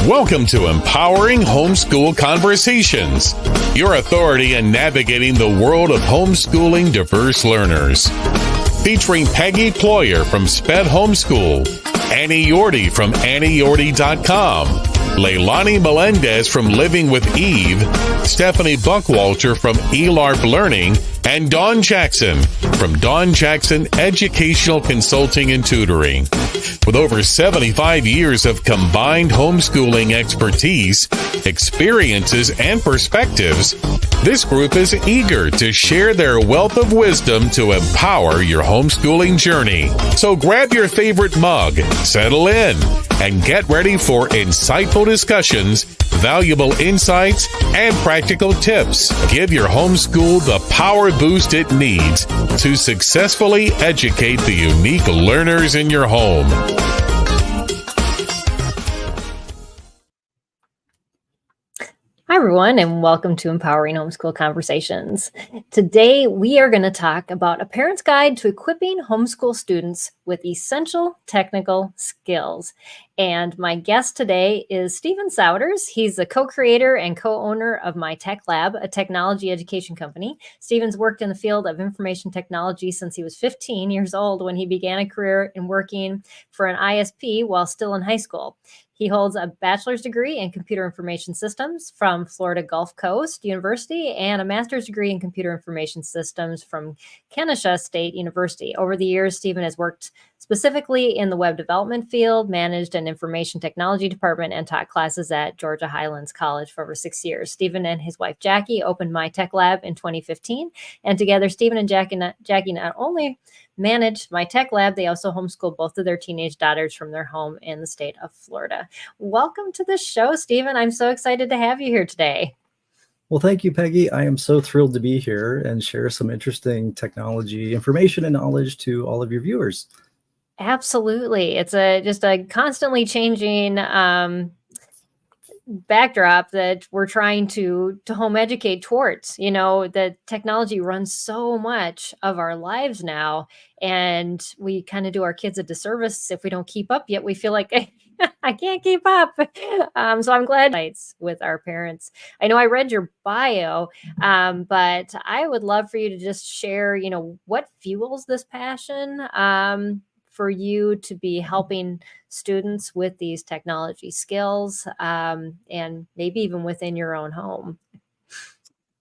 Welcome to Empowering Homeschool Conversations, your authority in navigating the world of homeschooling diverse learners. Featuring Peggy Ployer from SPED Homeschool, Annie Yorty from AnnieYorty.com, Leilani Melendez from Living with Eve, Stephanie Buckwalter from eLARP Learning, and Dawn Jackson from Dawn Jackson Educational Consulting and Tutoring. With over 75 years of combined homeschooling expertise, experiences, and perspectives, this group is eager to share their wealth of wisdom to empower your homeschooling journey. So grab your favorite mug, settle in, and get ready for insightful discussions, valuable insights, and practical tips. Give your homeschool the power boost it needs to successfully educate the unique learners in your home. Hi, everyone, and welcome to Empowering Homeschool Conversations. Today, we are going to talk about a parent's guide to equipping homeschool students with essential technical skills. And my guest today is Stephen Souders. He's the co-creator and co-owner of MYTEK LAB, a technology education company. Stephen's worked in the field of information technology since he was 15 years old when he began a career in working for an ISP while still in high school. He holds a bachelor's degree in computer information systems from Florida Gulf Coast University and a master's degree in computer information systems from Kennesaw State University. Over the years, Stephen has worked specifically in the web development field, managed an information technology department, and taught classes at Georgia Highlands College for over 6 years. Stephen and his wife, Jackie, opened MYTEK LAB in 2015. And together, Stephen and Jackie not only manage MYTEK LAB, they also homeschool both of their teenage daughters from their home in the state of Florida. Welcome to the show, Stephen. I'm so excited to have you here today. Well, thank you, Peggy. I am so thrilled to be here and share some interesting technology information and knowledge to all of your viewers. Absolutely. It's just a constantly changing backdrop that we're trying to home educate towards. You know, the technology runs so much of our lives now, and we kind of do our kids a disservice if we don't keep up yet. We feel like I can't keep up. So I'm glad with our parents. I know I read your bio, but I would love for you to just share, you know, what fuels this passion for you to be helping students with these technology skills, and maybe even within your own home.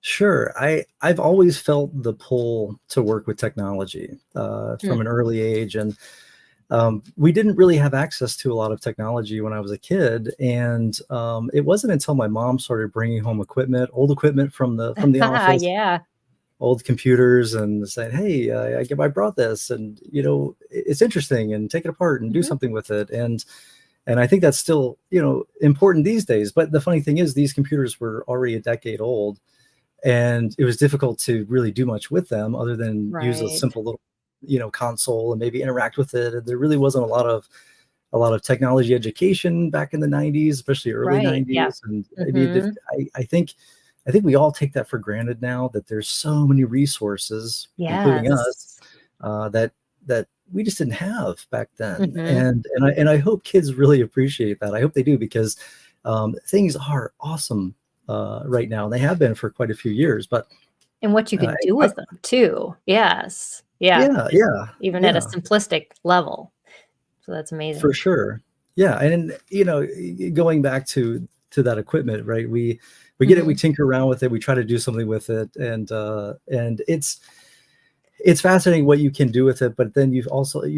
Sure. I've always felt the pull to work with technology from an early age. And we didn't really have access to a lot of technology when I was a kid. And it wasn't until my mom started bringing home old equipment from the office. Yeah. Old computers, and saying, hey, I brought this, and you know, it's interesting, and take it apart and do something with it. And I think that's still, you know, important these days. But the funny thing is, these computers were already a decade old, and it was difficult to really do much with them other than use a simple little, you know, console and maybe interact with it. And there really wasn't a lot of technology education back in the 90s, especially early 90s. Yeah. And I mean, I think we all take that for granted now, that there's so many resources, including us, that we just didn't have back then. And I hope kids really appreciate that. I hope they do, because things are awesome right now. And they have been for quite a few years. And what you can do with them too. Yes. Yeah. Even at a simplistic level. So that's amazing. For sure. Yeah. And, you know, going back to that equipment, right? We get it, we tinker around with it, we try to do something with it, and it's fascinating what you can do with it. But then you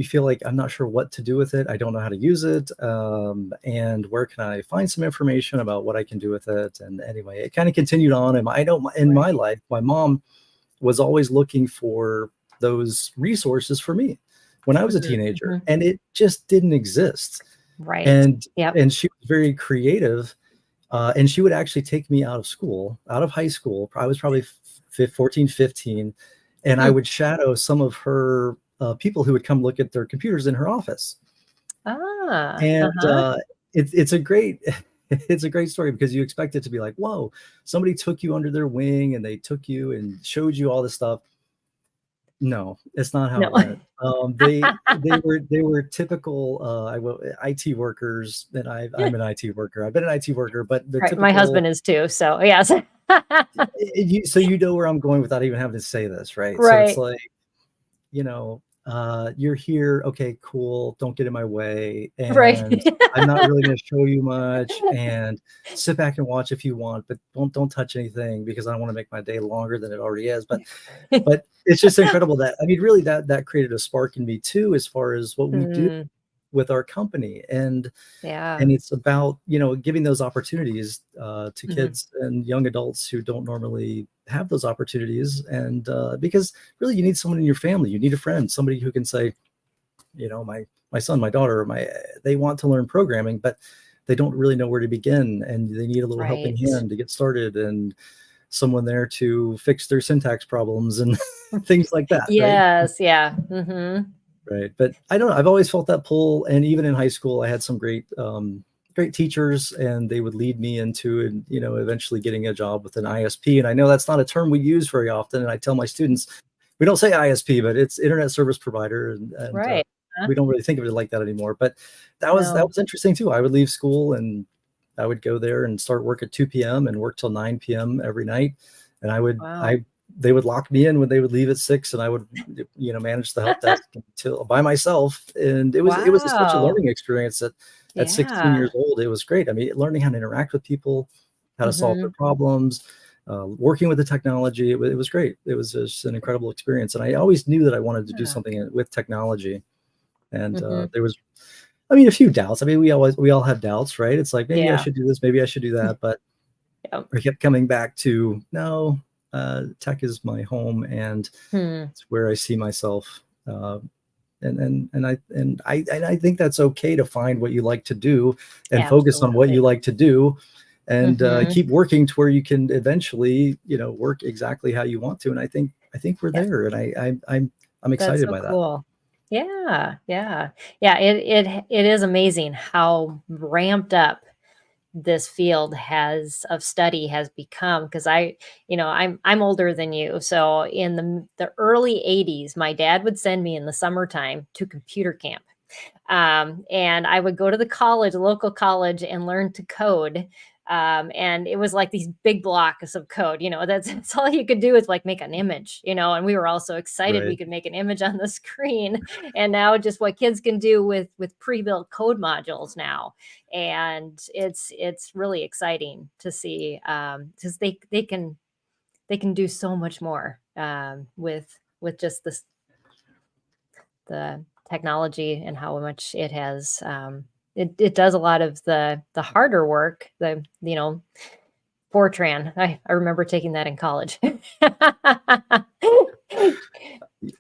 feel like, I'm not sure what to do with it. I don't know how to use it, and where can I find some information about what I can do with it? And anyway, it kind of continued on. And I know in my life, my mom was always looking for those resources for me when I was a teenager, and it just didn't exist. Right. And she was very creative. And she would actually take me out of high school. I was probably 14, 15. And I would shadow some of her people who would come look at their computers in her office. It's a great story, because you expect it to be like, whoa, somebody took you under their wing and they took you and showed you all this stuff. No, it's not how No. it went. They were typical IT workers, and I'm an IT worker. I've been an IT worker, but the Right. My typical. husband is too. So yes. So you know where I'm going without even having to say this, right? So it's Right. like, you're here. Okay, cool. Don't get in my way. Right. And I'm not really going to show you much, and sit back and watch if you want, but don't touch anything, because I don't want to make my day longer than it already is. But it's just incredible that, I mean, really that created a spark in me too, as far as what we do with our company. And it's about, giving those opportunities to kids and young adults who don't normally have those opportunities. And because really you need someone in your family, you need a friend, somebody who can say, my son, my daughter, they want to learn programming, but they don't really know where to begin, and they need a little helping hand to get started, and someone there to fix their syntax problems and things like that. Yes. Right? Yeah. Mm-hmm. Right. But I don't know. I've always felt that pull. And even in high school, I had some great teachers, and they would lead me into, and eventually getting a job with an ISP. And I know that's not a term we use very often. And I tell my students, we don't say ISP, but it's internet service provider. And Right. we don't really think of it like that anymore. But that was interesting too. I would leave school and I would go there and start work at 2 p.m. and work till 9 p.m. every night. And they would lock me in when they would leave at 6, and I would, manage the help desk by myself. And it was such a learning experience at 16 years old. It was great. I mean, learning how to interact with people, how to solve their problems, working with the technology. It was great. It was just an incredible experience. And I always knew that I wanted to do something with technology. And there was, a few doubts. I mean, we all have doubts, right? It's like, maybe I should do this, maybe I should do that. But I kept coming back to, no, tech is my home, and it's where I see myself. And I think that's okay to find what you like to do and focus on what you like to do, and keep working to where you can eventually, work exactly how you want to. And I think we're there, and I'm excited by that. Cool. Yeah. It is amazing how ramped up this field of study has become, because I'm older than you. So in the early 80s, my dad would send me in the summertime to computer camp. And I would go to the local college, and learn to code. And it was like these big blocks of code, that's all you could do, is like make an image, and we were all so excited we could make an image on the screen. And now just what kids can do with pre-built code modules now. And it's really exciting to see, because they can do so much more with just the technology, and how much it has it does a lot of the harder work, Fortran. I remember taking that in college.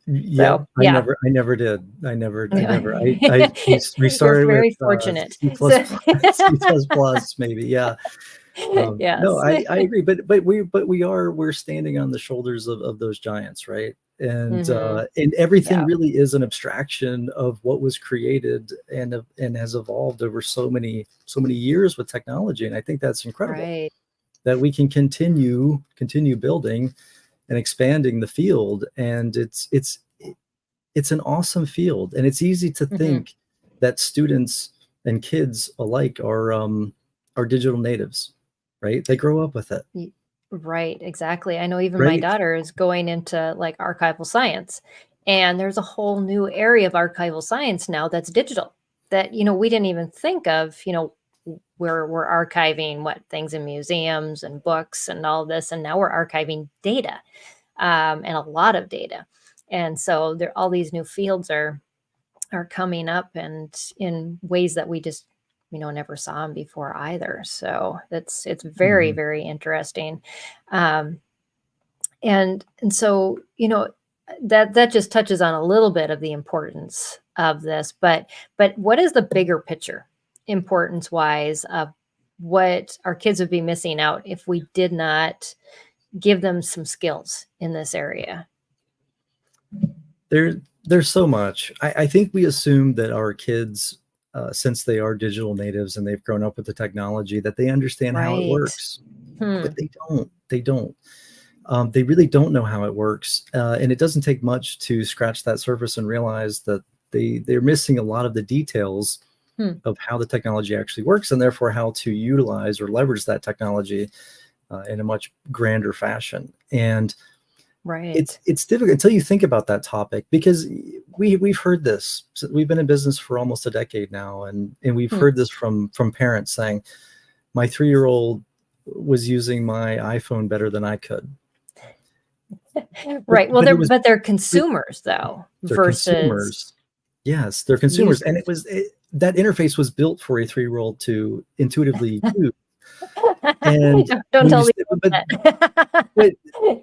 Yeah, I never did. We started You're very with fortunate. C++, maybe. Yeah. Yes. No, I agree. But we're standing on the shoulders of those giants, right? And everything really is an abstraction of what was created and has evolved over so many years with technology. And I think that's incredible that we can continue building and expanding the field. And it's an awesome field. And it's easy to think that students and kids alike are digital natives, right? They grow up with it. Right, exactly. I know even my daughter is going into like archival science, and there's a whole new area of archival science now that's digital, that, we didn't even think of, where we're archiving things in museums and books and all this. And now we're archiving data, and a lot of data. And so all these new fields are coming up, and in ways that we just never saw them before either. So it's very, very interesting. And so, that just touches on a little bit of the importance of this, but what is the bigger picture, importance wise, of what our kids would be missing out if we did not give them some skills in this area? There's so much. I think we assume that our kids, since they are digital natives and they've grown up with the technology, that they understand how it works, but they don't. they really don't know how it works. And it doesn't take much to scratch that surface and realize that they're missing a lot of the details of how the technology actually works, and therefore how to utilize or leverage that technology in a much grander fashion. And Right. it's difficult until you think about that topic, because we've heard this. We've been in business for almost a decade now, and we've heard this from parents saying, my 3-year-old was using my iPhone better than I could. Right. Well, But they're consumers though, they're versus consumers. Yes, they're consumers, and users. that interface was built for a 3-year-old to intuitively use. And Don't when you tell say, me but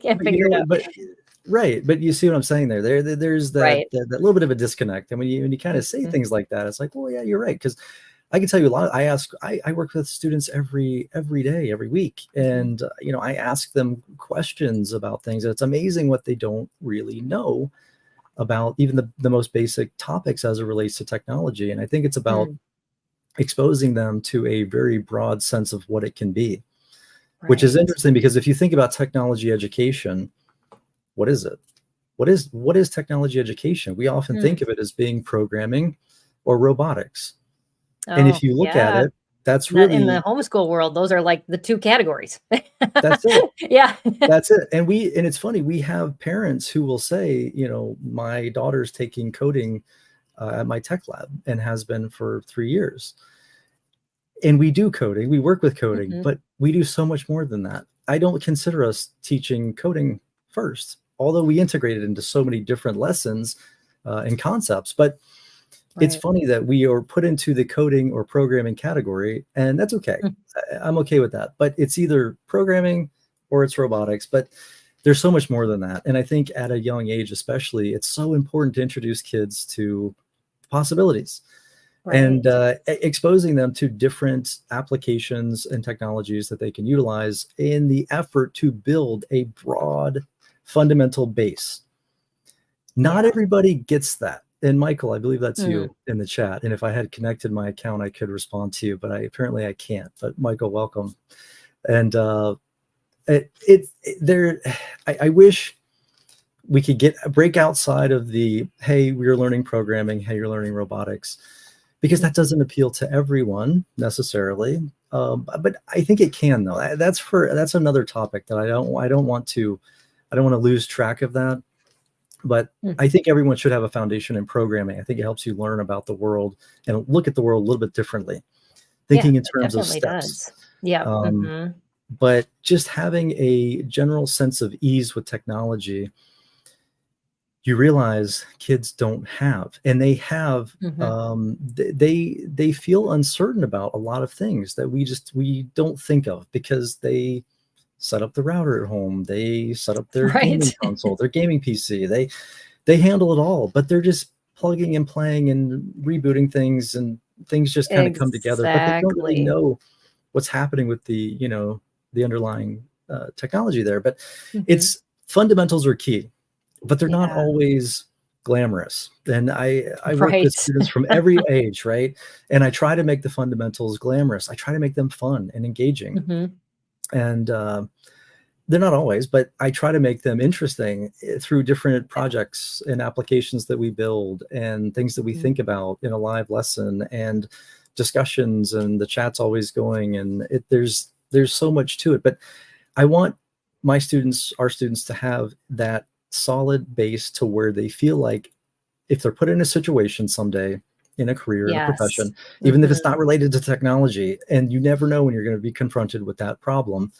can't but figure it out. right, but you see what I'm saying there. There's Right. that little bit of a disconnect, and when you kind of say things like that, it's like, well, yeah, you're right, because I can tell you a lot. I work with students every day, every week, and I ask them questions about things, and it's amazing what they don't really know about even the most basic topics as it relates to technology. And I think it's about exposing them to a very broad sense of what it can be, which is interesting, because if you think about technology education, what is it? What is technology education? We often think of it as being programming or robotics. And if you look at it, that's in the really, homeschool world, those are like the two categories. that's it. Yeah. That's it. And it's funny, we have parents who will say, my daughter's taking coding at MYTEK LAB and has been for 3 years. And we do coding, we work with coding, but we do so much more than that. I don't consider us teaching coding first, although we integrate it into so many different lessons and concepts. But it's funny that we are put into the coding or programming category, and that's okay. I'm okay with that. But it's either programming or it's robotics. But there's so much more than that. And I think at a young age, especially, it's so important to introduce kids to possibilities and exposing them to different applications and technologies that they can utilize in the effort to build a broad fundamental base. Not everybody gets that. And Michael, I believe that's you in the chat. And if I had connected my account, I could respond to you, but apparently I can't. But Michael, welcome. And I wish we could break outside of the, hey, we're learning programming, hey, you're learning robotics, because that doesn't appeal to everyone necessarily. But I think it can, though. That's another topic that I don't want to lose track of that. But I think everyone should have a foundation in programming. I think it helps you learn about the world and look at the world a little bit differently, thinking in terms of steps. But just having a general sense of ease with technology, you realize kids don't have, and they have, they feel uncertain about a lot of things that we don't think of, because they set up the router at home, they set up their gaming console, their gaming PC, they handle it all, but they're just plugging and playing and rebooting things, and things just kind of come together, but they don't really know what's happening with the underlying technology there. But it's fundamentals are key, but they're not always glamorous. And I work with students from every age, right? And I try to make the fundamentals glamorous. I try to make them fun and engaging. And they're not always, but I try to make them interesting through different projects and applications that we build and things that we think about in a live lesson and discussions, and the chat's always going, and there's so much to it. But I want our students to have that solid base to where they feel like if they're put in a situation someday in a career, in a profession, even if it's not related to technology, and you never know when you're going to be confronted with that problem.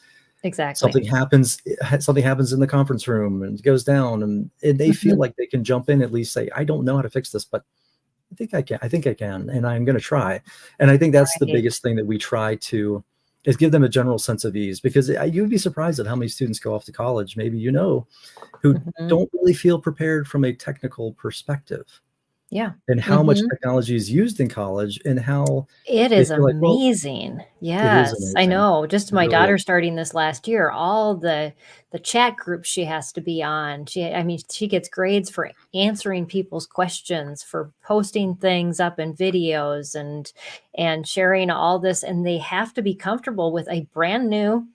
Something happens in the conference room and it goes down, and they feel like they can jump in, at least say, I don't know how to fix this, but I think I can, and I'm going to try. And I think that's the biggest thing that we try to is give them a general sense of ease, because you'd be surprised at how many students go off to college, maybe, who don't really feel prepared from a technical perspective. And how much technology is used in college, and how it is amazing. Yes, amazing. I know. Just my daughter starting this last year, all the chat groups she has to be on. She gets grades for answering people's questions, for posting things up in videos, and sharing all this. And they have to be comfortable with a brand new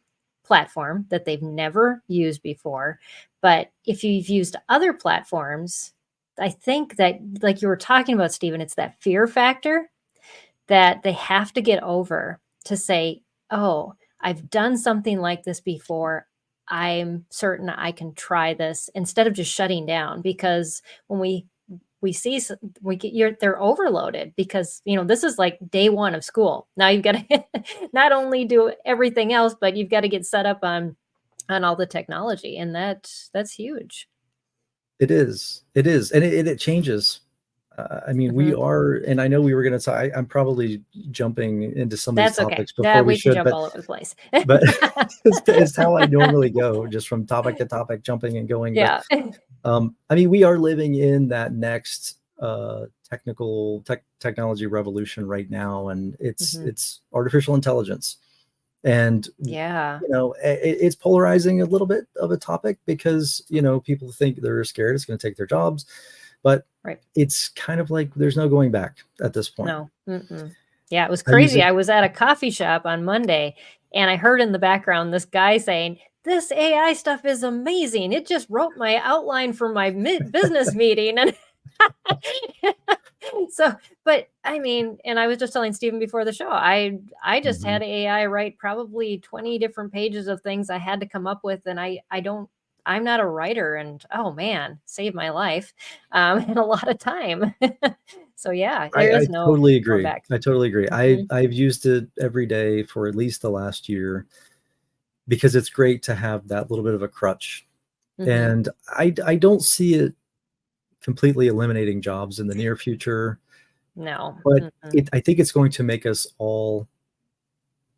platform that they've never used before. But if you've used other platforms, I think that, like you were talking about, Stephen, it's that fear factor that they have to get over to say, oh, I've done something like this before. I'm certain I can try this, instead of just shutting down. Because when we see, they're overloaded, because, this is like day one of school. Now you've got to not only do everything else, but you've got to get set up on all the technology. And that's huge. It is. And it changes. I mean, we are, and I know we were going to talk, I'm probably jumping into some of these topics before we should, jump but, all over the place. but it's how I normally go, just from topic to topic, jumping and going. Yeah. But, I mean, we are living in that next technology revolution right now, and it's artificial intelligence. And, it's polarizing a little bit of a topic, because, people think they're scared it's going to take their jobs. But it's kind of like there's no going back at this point. No. Yeah, it was crazy. I was at a coffee shop on Monday, and I heard in the background this guy saying, "This AI stuff is amazing. It just wrote my outline for my business meeting." And so, but I mean, and I was just telling Stephen before the show, I just had AI write probably 20 different pages of things I had to come up with, and I'm not a writer, and oh man, saved my life and a lot of time. So yeah, there is no totally agree. back. I totally agree. I've used it every day for at least the last year, because it's great to have that little bit of a crutch. And I don't see it completely eliminating jobs in the near future. No, but I think it's going to make us all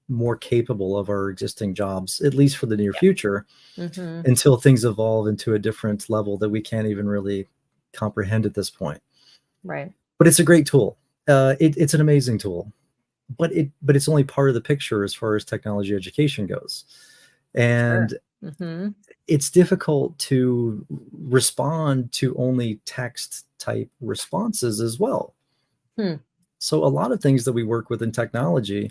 more capable of our existing jobs, at least for the near future, until things evolve into a different level that we can't even really comprehend at this point. Right. But it's a great tool. It's an amazing tool, but it's only part of the picture as far as technology education goes. And it's difficult to respond to only text type responses as well. So a lot of things that we work with in technology,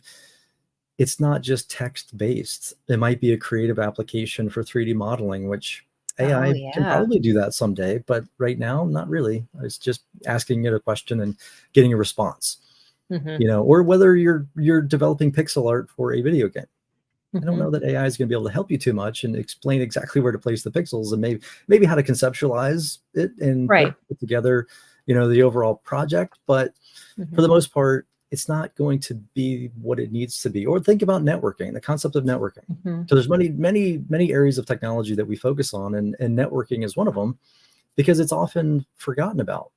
it's not just text based. It might be a creative application for 3D modeling, which AI can probably do that someday, but right now, not really. It's just asking it a question and getting a response, or whether you're developing pixel art for a video game. I don't know that AI is going to be able to help you too much and explain exactly where to place the pixels, and maybe how to conceptualize it and put together, the overall project. But for the most part, it's not going to be what it needs to be. Or think about networking, the concept of networking. So there's many areas of technology that we focus on, and networking is one of them, because it's often forgotten about.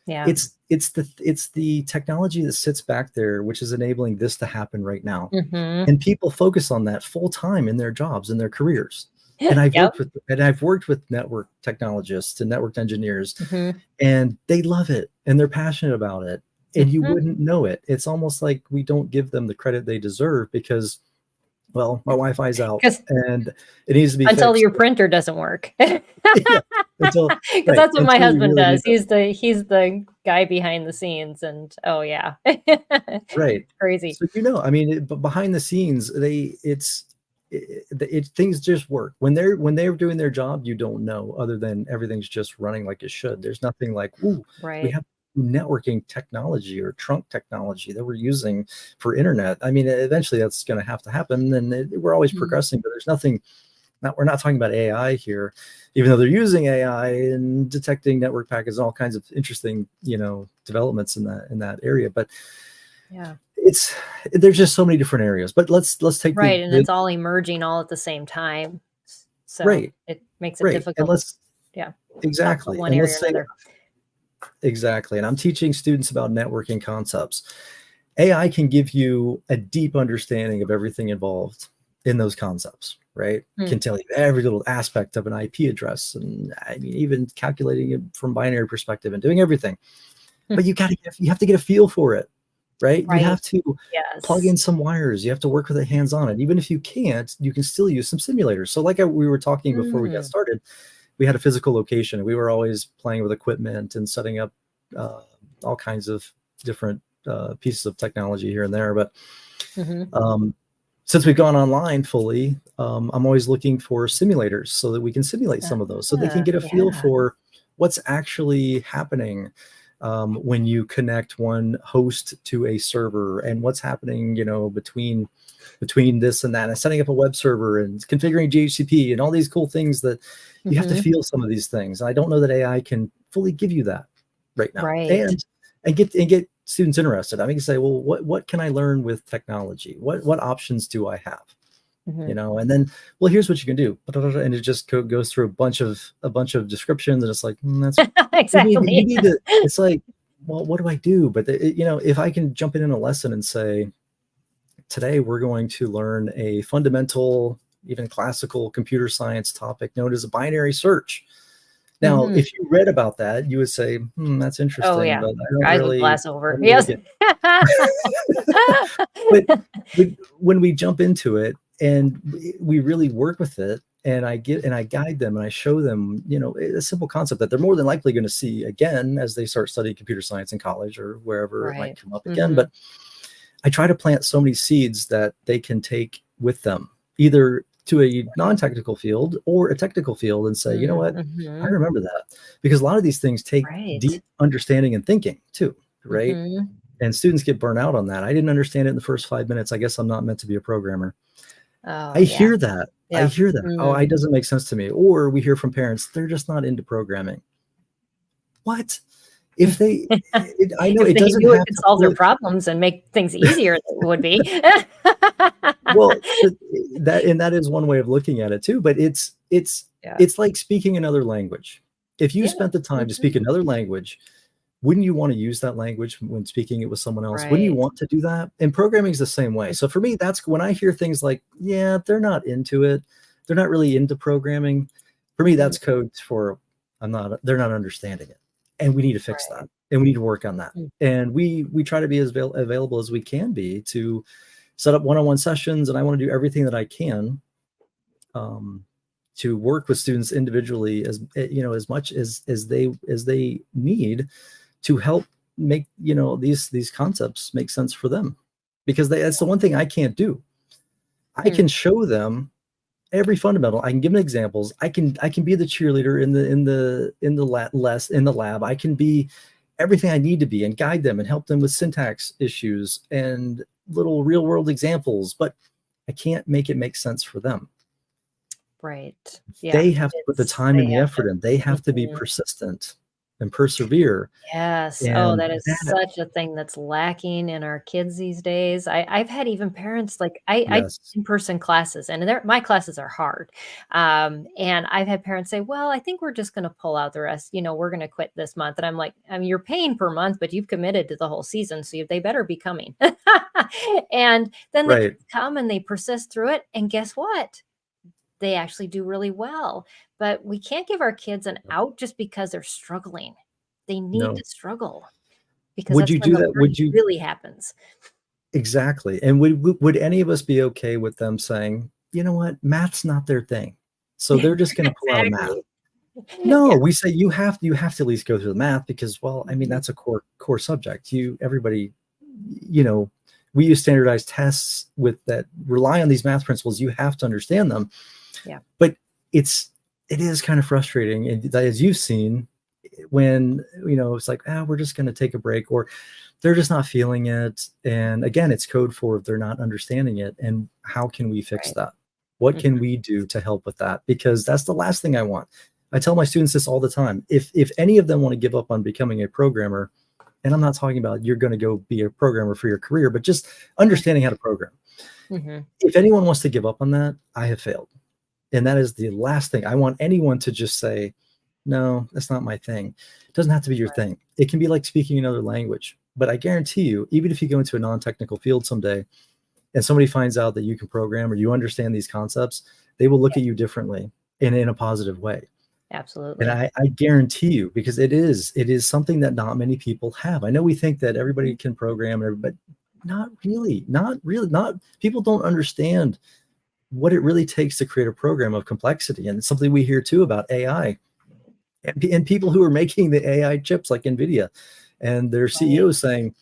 Yeah. It's the technology that sits back there, which is enabling this to happen right now. And people focus on that full time in their jobs and their careers. And I've worked with network technologists and network engineers, and they love it and they're passionate about it. And you wouldn't know it. It's almost like we don't give them the credit they deserve, because, well, my Wi-Fi's out and it needs to be until fixed. Your printer doesn't work. Because that's what my husband does. He's the guy behind the scenes, and right, crazy. So I mean, but behind the scenes, things just work when they're doing their job. You don't know, other than everything's just running like it should. There's nothing like, we have networking technology or trunk technology that we're using for internet. I mean, eventually that's going to have to happen, and we're always progressing, but there's nothing. We're not talking about AI here, even though they're using AI and detecting network packets and all kinds of interesting, developments in that area. But there's just so many different areas. But let's take and it's all emerging all at the same time. So it makes it difficult. And exactly. One area or another. Exactly. And I'm teaching students about networking concepts. AI can give you a deep understanding of everything involved in those concepts, right? Can tell you every little aspect of an IP address, and I mean, even calculating it from binary perspective and doing everything. But you have to get a feel for it, right? You have to plug in some wires. You have to work with it hands-on. And even if you can't, you can still use some simulators. So like we were talking before we got started, we had a physical location, and we were always playing with equipment and setting up all kinds of different pieces of technology here and there. But since we've gone online fully, I'm always looking for simulators so that we can simulate some of those, so they can get a feel for what's actually happening when you connect one host to a server, and what's happening, between this and that, and setting up a web server and configuring DHCP and all these cool things that you have to feel some of these things. I don't know that AI can fully give you that right now. And get students interested. I mean, you say, well, what can I learn with technology? What options do I have? And then, well, here's what you can do, and it just goes through a bunch of descriptions, and it's like, that's exactly. You need to, it's like, well, what do I do? But if I can jump in a lesson and say, today we're going to learn a fundamental, even classical computer science topic known as a binary search. Now, if you read about that, you would say, that's interesting. Oh, yeah. But Your eyes would glass over. Really Yes. but when we jump into it and we really work with it, and I guide them and I show them, a simple concept that they're more than likely going to see again as they start studying computer science in college or wherever it might come up again. But I try to plant so many seeds that they can take with them, either to a non-technical field or a technical field, and say, you know what, I remember that, because a lot of these things take deep understanding and thinking too, right? And students get burnt out on that. I didn't understand it in the first 5 minutes. I guess I'm not meant to be a programmer. I hear that. I hear that. Oh, it doesn't make sense to me. Or we hear from parents, they're just not into programming. What? If they, I know if it they doesn't knew have it could to solve their problems and make things easier, it would be. Well, that is one way of looking at it too. But it's like speaking another language. If you spent the time to speak another language, wouldn't you want to use that language when speaking it with someone else? Wouldn't you want to do that? And programming is the same way. So for me, that's when I hear things like, they're not into it. They're not really into programming. For me, that's code for they're not understanding it. And we need to fix that. And we need to work on that. And we try to be as available as we can be to set up one-on-one sessions. And I want to do everything that I can to work with students individually as much as they need to help make these concepts make sense for them, because that's the one thing I can't do. I can show them every fundamental. I can give them examples. I can be the cheerleader in the lab. I can be everything I need to be and guide them and help them with syntax issues and little real world examples, but I can't make it make sense for them. Right. They have to put the time and the effort in. They have to be persistent and persevere. Yes. And that is such a thing that's lacking in our kids these days. I've had even parents, like I in-person classes, and my classes are hard. And I've had parents say, well, I think we're just going to pull out the rest. We're going to quit this month. And I'm like, you're paying per month, but you've committed to the whole season. So they better be coming. And then they come and they persist through it. And guess what? They actually do really well. But we can't give our kids an out just because they're struggling. They need to struggle, because would you do that? Would you really happens? Exactly. And would any of us be okay with them saying, you know what, math's not their thing, so they're just going to pull out of math? No, we say you have to at least go through the math, because, well, I mean, that's a core subject. Everybody, we use standardized tests that rely on these math principles. You have to understand them. Yeah. But it is kind of frustrating, and as you've seen, when it's like, we're just going to take a break, or they're just not feeling it. And again, it's code for they're not understanding it. And how can we fix that? What can we do to help with that? Because that's the last thing I want. I tell my students this all the time. If any of them want to give up on becoming a programmer, and I'm not talking about you're going to go be a programmer for your career, but just understanding how to program. If anyone wants to give up on that, I have failed. And that is the last thing. I want anyone to just say, no, that's not my thing. It doesn't have to be your thing. It can be like speaking another language. But I guarantee you, even if you go into a non-technical field someday and somebody finds out that you can program or you understand these concepts, they will look at you differently and in a positive way. Absolutely. And I guarantee you, because it is something that not many people have. I know we think that everybody can program, but not really. People don't understand what it really takes to create a program of complexity. And it's something we hear too about AI and people who are making the AI chips like NVIDIA, and their CEOs saying,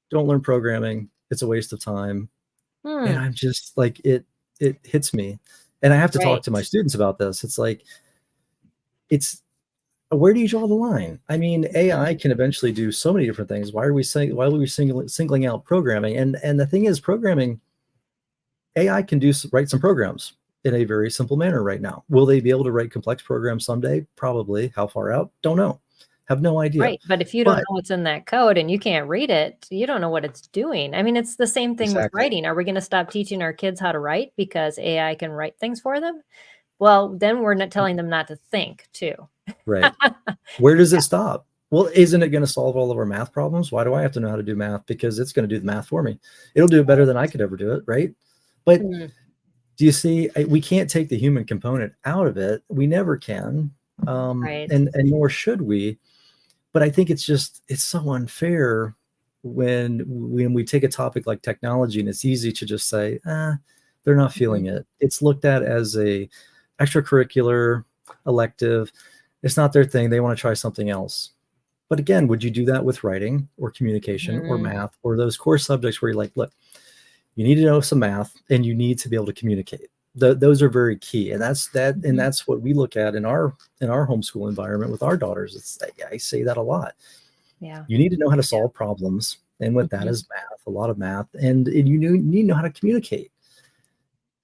don't learn programming. It's a waste of time. And I'm just like, it hits me. And I have to talk to my students about this. It's like, where do you draw the line? I mean, AI can eventually do so many different things. Why are we singling out programming? And the thing is, programming, AI can write some programs in a very simple manner right now. Will they be able to write complex programs someday? Probably. How far out? Don't know. Have no idea. Right. But if you don't know what's in that code and you can't read it, you don't know what it's doing. I mean, it's the same thing with writing. Are we going to stop teaching our kids how to write because AI can write things for them? Well, then we're not telling them not to think too. Right. Where does it stop? Well, isn't it going to solve all of our math problems? Why do I have to know how to do math? Because it's going to do the math for me. It'll do it better than I could ever do it. Right. But do you see, we can't take the human component out of it. We never can. And nor should we. But I think it's so unfair when we take a topic like technology and it's easy to just say, they're not feeling it. It's looked at as a extracurricular elective. It's not their thing. They want to try something else. But again, would you do that with writing or communication or math or those core subjects where you're like, look, you need to know some math and you need to be able to communicate. Those are very key. And that's what we look at in our homeschool environment with our daughters. I say that a lot. Yeah. You need to know how to solve problems. And with that is math, a lot of math. And you need to know how to communicate.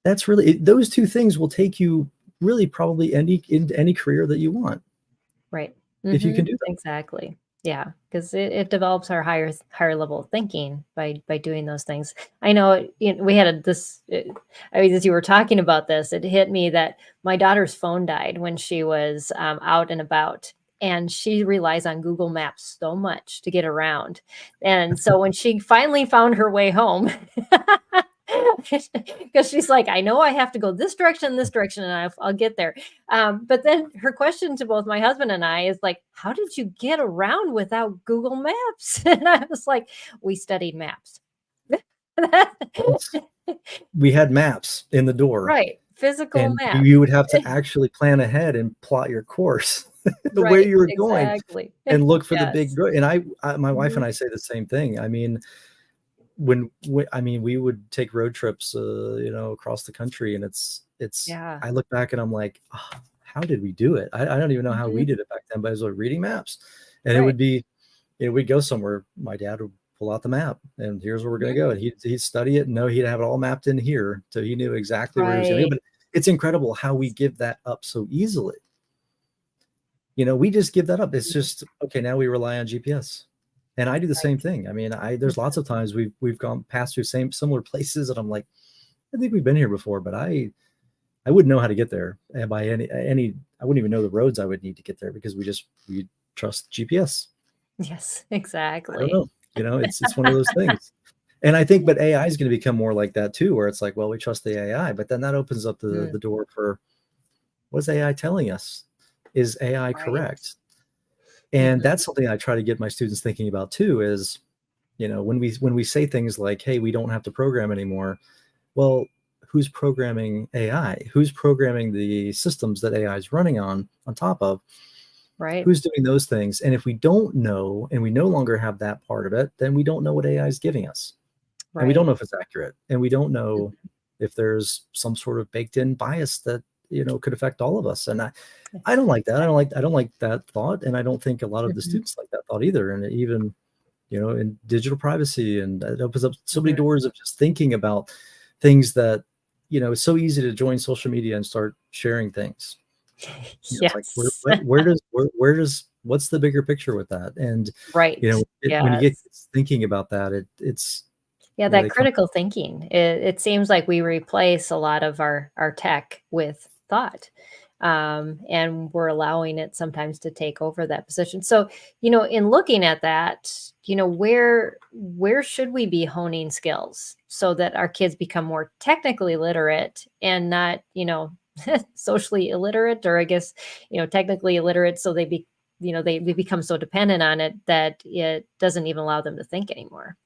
That's really, those two things will take you really probably into any career that you want. Right. If you can do that. Exactly. Yeah. Because it develops our higher level of thinking by doing those things. I know we had as you were talking about this, it hit me that my daughter's phone died when she was out and about. And she relies on Google Maps so much to get around. And so when she finally found her way home, because she's like, I know I have to go this direction, and I'll get there. But then her question to both my husband and I is like, how did you get around without Google Maps? And I was like, we studied maps. We had maps in the door. Right. Physical maps. You would have to actually plan ahead and plot your course. Where you were going and look for the big, and my wife and I say the same thing. I mean, we would take road trips, across the country, and I look back and I'm like, how did we do it? I don't even know how we did it back then, but I was like reading maps, and it would be, we'd go somewhere. My dad would pull out the map and here's where we're going to go. And he'd study it. No, he'd have it all mapped in here. So he knew exactly where he was going to go. But it's incredible how we give that up so easily. We just give that up. It's just, okay, now we rely on GPS. And I do the same thing. I mean, there's lots of times we've gone past through similar places and I'm like, I think we've been here before, but I wouldn't know how to get there. And by I wouldn't even know the roads I would need to get there because we trust GPS. Yes, exactly. I don't know. It's one of those things. And I think, but AI is going to become more like that too, where it's like, well, we trust the AI, but then that opens up the door for what's AI telling us? Is AI correct? And that's something I try to get my students thinking about too, is, when we say things like, hey, we don't have to program anymore. Well, who's programming AI? Who's programming the systems that AI is running on top of? Right. Who's doing those things? And if we don't know, and we no longer have that part of it, then we don't know what AI is giving us. Right. And we don't know if it's accurate. And we don't know if there's some sort of baked in bias that, could affect all of us. And I don't like that. I don't like that thought. And I don't think a lot of the students like that thought either. And even, in digital privacy, and it opens up so many doors of just thinking about things that, it's so easy to join social media and start sharing things. Yes. It's like, where does what's the bigger picture with that? And when you get thinking about that, it's that critical thinking. It seems like we replace a lot of our tech with thought, and we're allowing it sometimes to take over that position. So in looking at that, where should we be honing skills so that our kids become more technically literate and not socially illiterate, or I guess, technically illiterate. So they become so dependent on it that it doesn't even allow them to think anymore.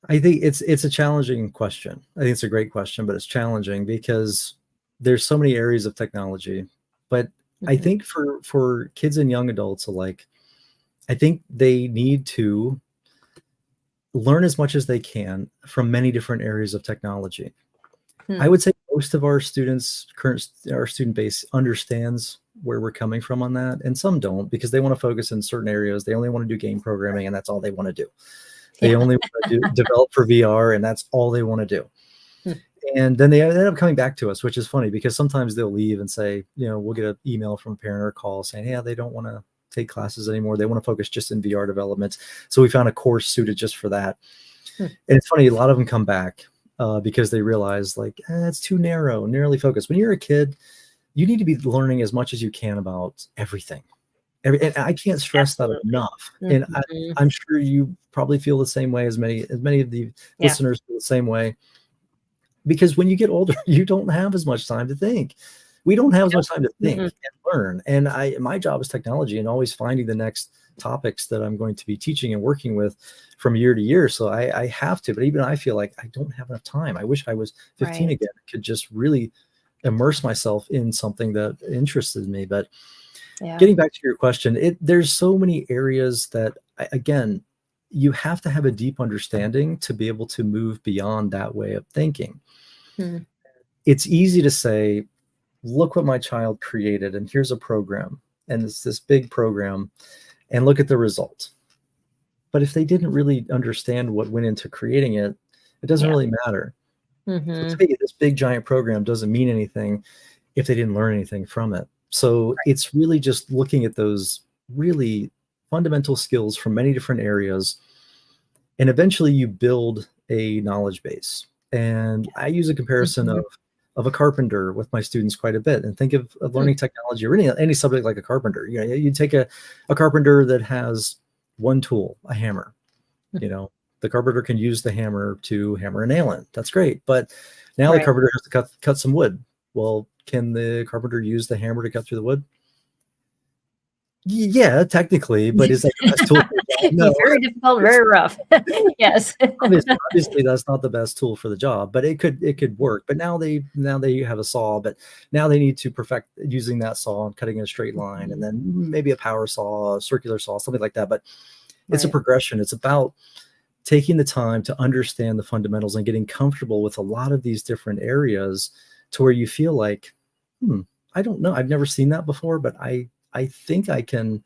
I think it's a challenging question. I think it's a great question, but it's challenging because there's so many areas of technology. But I think for kids and young adults alike, I think they need to learn as much as they can from many different areas of technology. Hmm. I would say most of our students, our student base understands where we're coming from on that. And some don't, because they want to focus in certain areas. They only want to do game programming, and that's all they want to do. They only want to develop for VR, and that's all they want to do. And then they end up coming back to us, which is funny, because sometimes they'll leave and say, we'll get an email from a parent or a call saying, yeah, they don't want to take classes anymore. They want to focus just in VR development. So we found a course suited just for that. And it's funny, a lot of them come back because they realize it's too narrowly focused. When you're a kid, you need to be learning as much as you can about everything. And I can't stress that enough. And I'm sure you probably feel the same way as many of the listeners feel the same way. Because when you get older, you don't have as much time to think. We don't have as much time to think and learn. And my job is technology and always finding the next topics that I'm going to be teaching and working with from year to year. So I have to, but even I feel like I don't have enough time. I wish I was 15 again. I could just really immerse myself in something that interested me. But getting back to your question, there's so many areas that, again, you have to have a deep understanding to be able to move beyond that way of thinking. It's easy to say, look what my child created, and here's a program, and it's this big program, and look at the result. But if they didn't really understand what went into creating it, it doesn't really matter. So to me, this big giant program doesn't mean anything if they didn't learn anything from it. So it's really just looking at those really fundamental skills from many different areas, and eventually you build a knowledge base. And I use a comparison of a carpenter with my students quite a bit, and think of learning technology or any subject like a carpenter. You take a carpenter that has one tool, a hammer. The carpenter can use the hammer to hammer a nail in. That's great. But now the carpenter has to cut some wood. Well, can the carpenter use the hammer to cut through the wood? Yeah, technically, but is that the best tool? No. Very difficult, very rough. Yes. Obviously, that's not the best tool for the job, but it could work. But now they have a saw, but now they need to perfect using that saw and cutting in a straight line, and then maybe a power saw, a circular saw, something like that. But it's a progression. It's about taking the time to understand the fundamentals and getting comfortable with a lot of these different areas to where you feel like, I don't know, I've never seen that before, but I think I can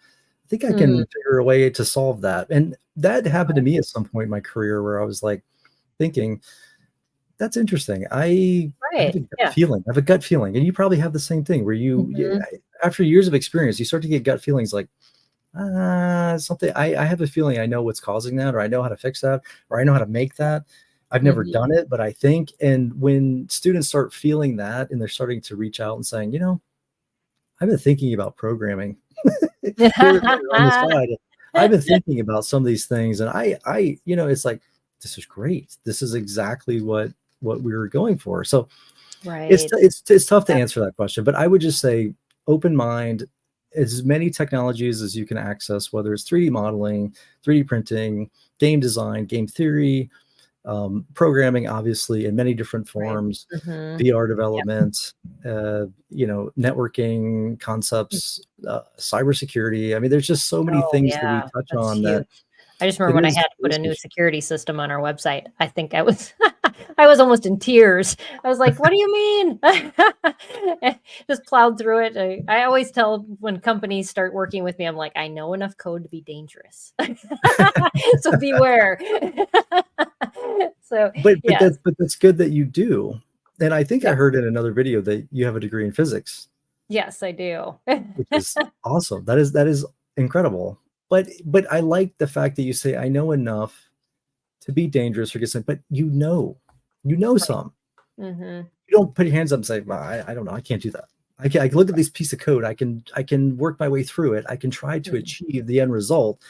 figure a way to solve that. And that happened to me at some point in my career where I was like thinking, that's interesting. I have a gut feeling. I have a gut feeling. And you probably have the same thing where you after years of experience, you start to get gut feelings like, something, I have a feeling I know what's causing that, or I know how to fix that, or I know how to make that. I've never done it, but I think. And when students start feeling that and they're starting to reach out and saying, I've been thinking about programming. Here on the side, I've been thinking about some of these things, and I it's like, this is great. This is exactly what we were going for. So it's tough to answer that question, but I would just say open mind, as many technologies as you can access, whether it's 3D modeling, 3D printing, game design, game theory, programming, obviously in many different forms, VR development, networking concepts, cybersecurity. I mean, there's just so many things that we touch on. That I just remember when I had to put a new security system on our website. I think I was I was almost in tears. I was like, what do you mean? Just plowed through it. I always tell when companies start working with me, I'm like, I know enough code to be dangerous. So beware. But that's good that you do. And I think I heard in another video that you have a degree in physics. Yes, I do. Which is awesome. That is incredible. But I like the fact that you say, I know enough to be dangerous or get some, but you know some. You don't put your hands up and say, well, I don't know, I can't do that. I can look at this piece of code. I can work my way through it. I can try to achieve the end result.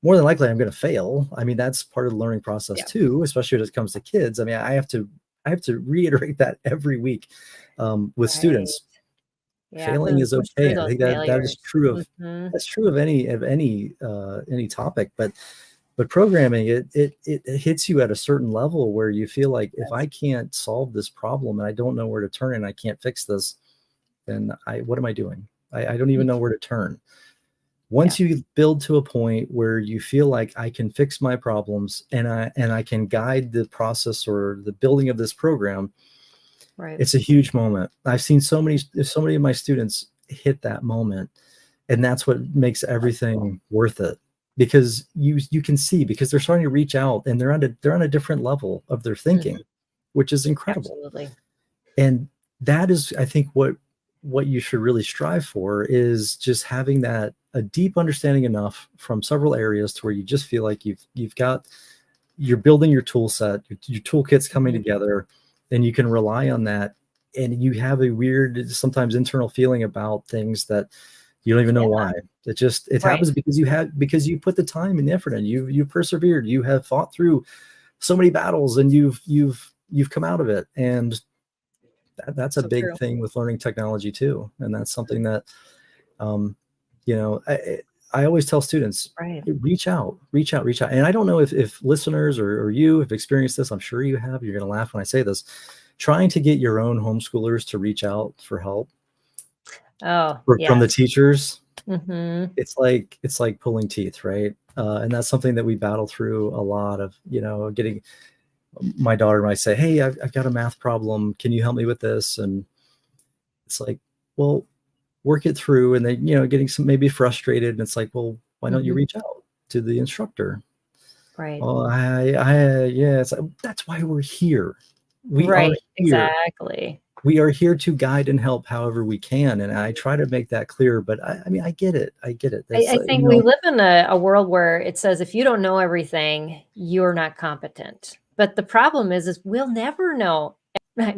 More than likely, I'm going to fail. I mean, that's part of the learning process too, especially when it comes to kids. I mean, I have to reiterate that every week with students. Failing is okay. I think that is true of that's true of any topic, but programming, it hits you at a certain level where you feel like, if I can't solve this problem and I don't know where to turn and I can't fix this, then what am I doing? I don't even know where to turn. Once you build to a point where you feel like I can fix my problems and I can guide the process or the building of this program, it's a huge moment. I've seen so many of my students hit that moment, and that's what makes everything worth it, because you can see, because they're starting to reach out and they're on a different level of their thinking, which is incredible. Absolutely. And that is, I think, what you should really strive for, is just having that a deep understanding enough from several areas to where you just feel like you're building your tool set, your toolkit's coming together, and you can rely on that. And you have a weird, sometimes internal feeling about things that you don't even know why. It happens because you put the time and the effort in. You persevered. You have fought through so many battles, and you've come out of it. And that's a big thing with learning technology too. And that's something that, I always tell students, reach out. And I don't know if listeners or you have experienced this. I'm sure you have. You're going to laugh when I say this. Trying to get your own homeschoolers to reach out for help. From the teachers. It's like pulling teeth, right? And that's something that we battle through a lot of, getting. My daughter might say, hey, I've got a math problem. Can you help me with this? And it's like, well, work it through. And then, getting maybe frustrated. And it's like, well, why don't you reach out to the instructor? Right. Well, it's like, that's why we're here. We are here. Exactly. We are here to guide and help however we can. And I try to make that clear, but I mean, I get it. I think we live in a world where it says, if you don't know everything, you're not competent. But the problem is we'll never know.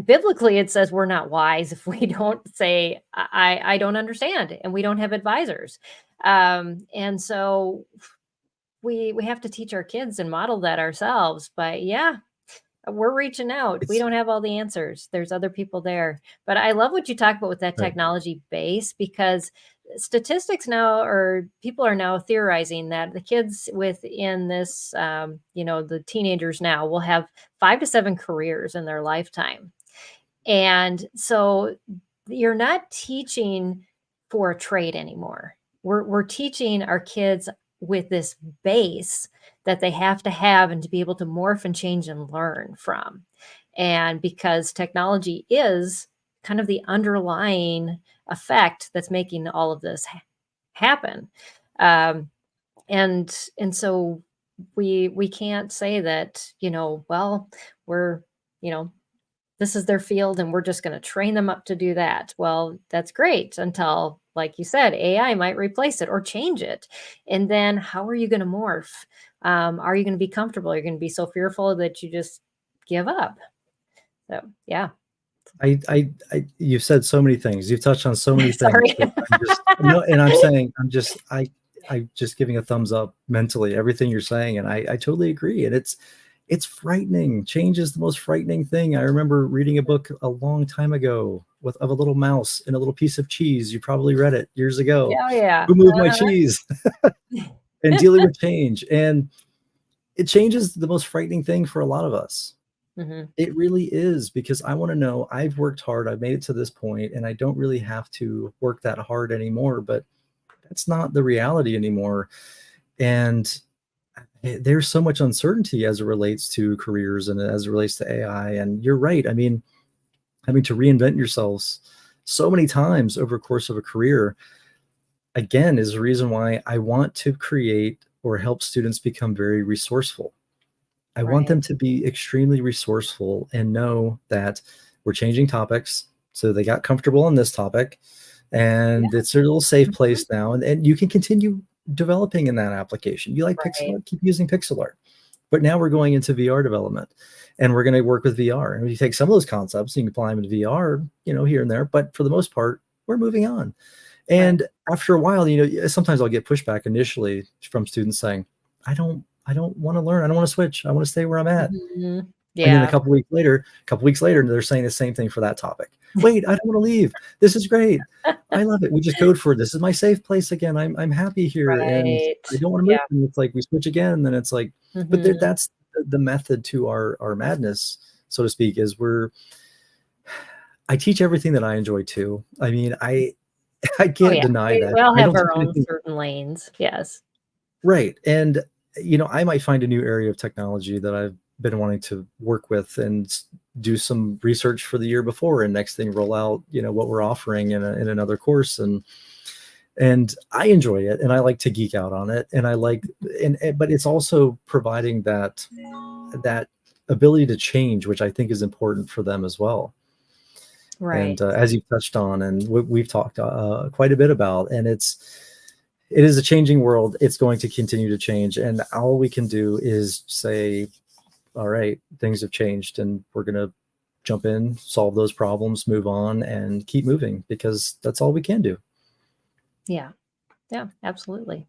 Biblically, it says we're not wise if we don't say, I don't understand, and we don't have advisors. And so we have to teach our kids and model that ourselves. But we're reaching out. We don't have all the answers. There's other people there. But I love what you talk about with that technology base, because statistics now, or people are now theorizing that the kids within this, the teenagers now will have 5 to 7 careers in their lifetime. And so you're not teaching for a trade anymore. We're teaching our kids with this base that they have to have, and to be able to morph and change and learn from. And because technology is kind of the underlying effect that's making all of this happen. And so we can't say that, this is their field and we're just going to train them up to do that. Well, that's great until, like you said, AI might replace it or change it. And then how are you going to morph? Are you going to be comfortable? You're going to be so fearful that you just give up. So, yeah. You've said so many things. You've touched on so many Sorry. things. I'm just giving a thumbs up mentally, everything you're saying. And I totally agree. And it's frightening. Change is the most frightening thing. I remember reading a book a long time ago of a little mouse and a little piece of cheese. You probably read it years ago. Oh, yeah. Who moved my cheese? And dealing with change. And it changes the most frightening thing for a lot of us. It really is, because I want to know, I've worked hard, I've made it to this point, and I don't really have to work that hard anymore, but that's not the reality anymore. And there's so much uncertainty as it relates to careers and as it relates to AI. And you're right. I mean, having to reinvent yourselves so many times over the course of a career, again, is the reason why I want to create or help students become very resourceful. I want them to be extremely resourceful and know that we're changing topics. So they got comfortable on this topic, and it's a little safe place now. And you can continue developing in that application. You like pixel art, keep using pixel art. But now we're going into VR development, and we're going to work with VR. And you take some of those concepts, you can apply them into VR, here and there. But for the most part, we're moving on. And after a while, sometimes I'll get pushback initially from students saying, I don't want to learn. I don't want to switch. I want to stay where I'm at. Yeah. And then a couple weeks later, they're saying the same thing for that topic. Wait, I don't want to leave. This is great. I love it. We just code for it. This is my safe place again. I'm happy here, and I don't want to move. And it's like we switch again, and then it's like, but that's the method to our madness, so to speak. Is I teach everything that I enjoy too. I mean, I can't yeah. deny that. We all I have don't our think own anything, certain lanes. Yes. right. And, I might find a new area of technology that I've been wanting to work with and do some research for the year before, and next thing roll out, what we're offering in another course. And I enjoy it, and I like to geek out on it. And I like, but it's also providing that ability to change, which I think is important for them as well. Right. And as you've touched on, and we've talked quite a bit about, and it is a changing world. It's going to continue to change, and all we can do is say, all right, things have changed, and we're going to jump in, solve those problems, move on, and keep moving, because that's all we can do. Yeah. Yeah, absolutely.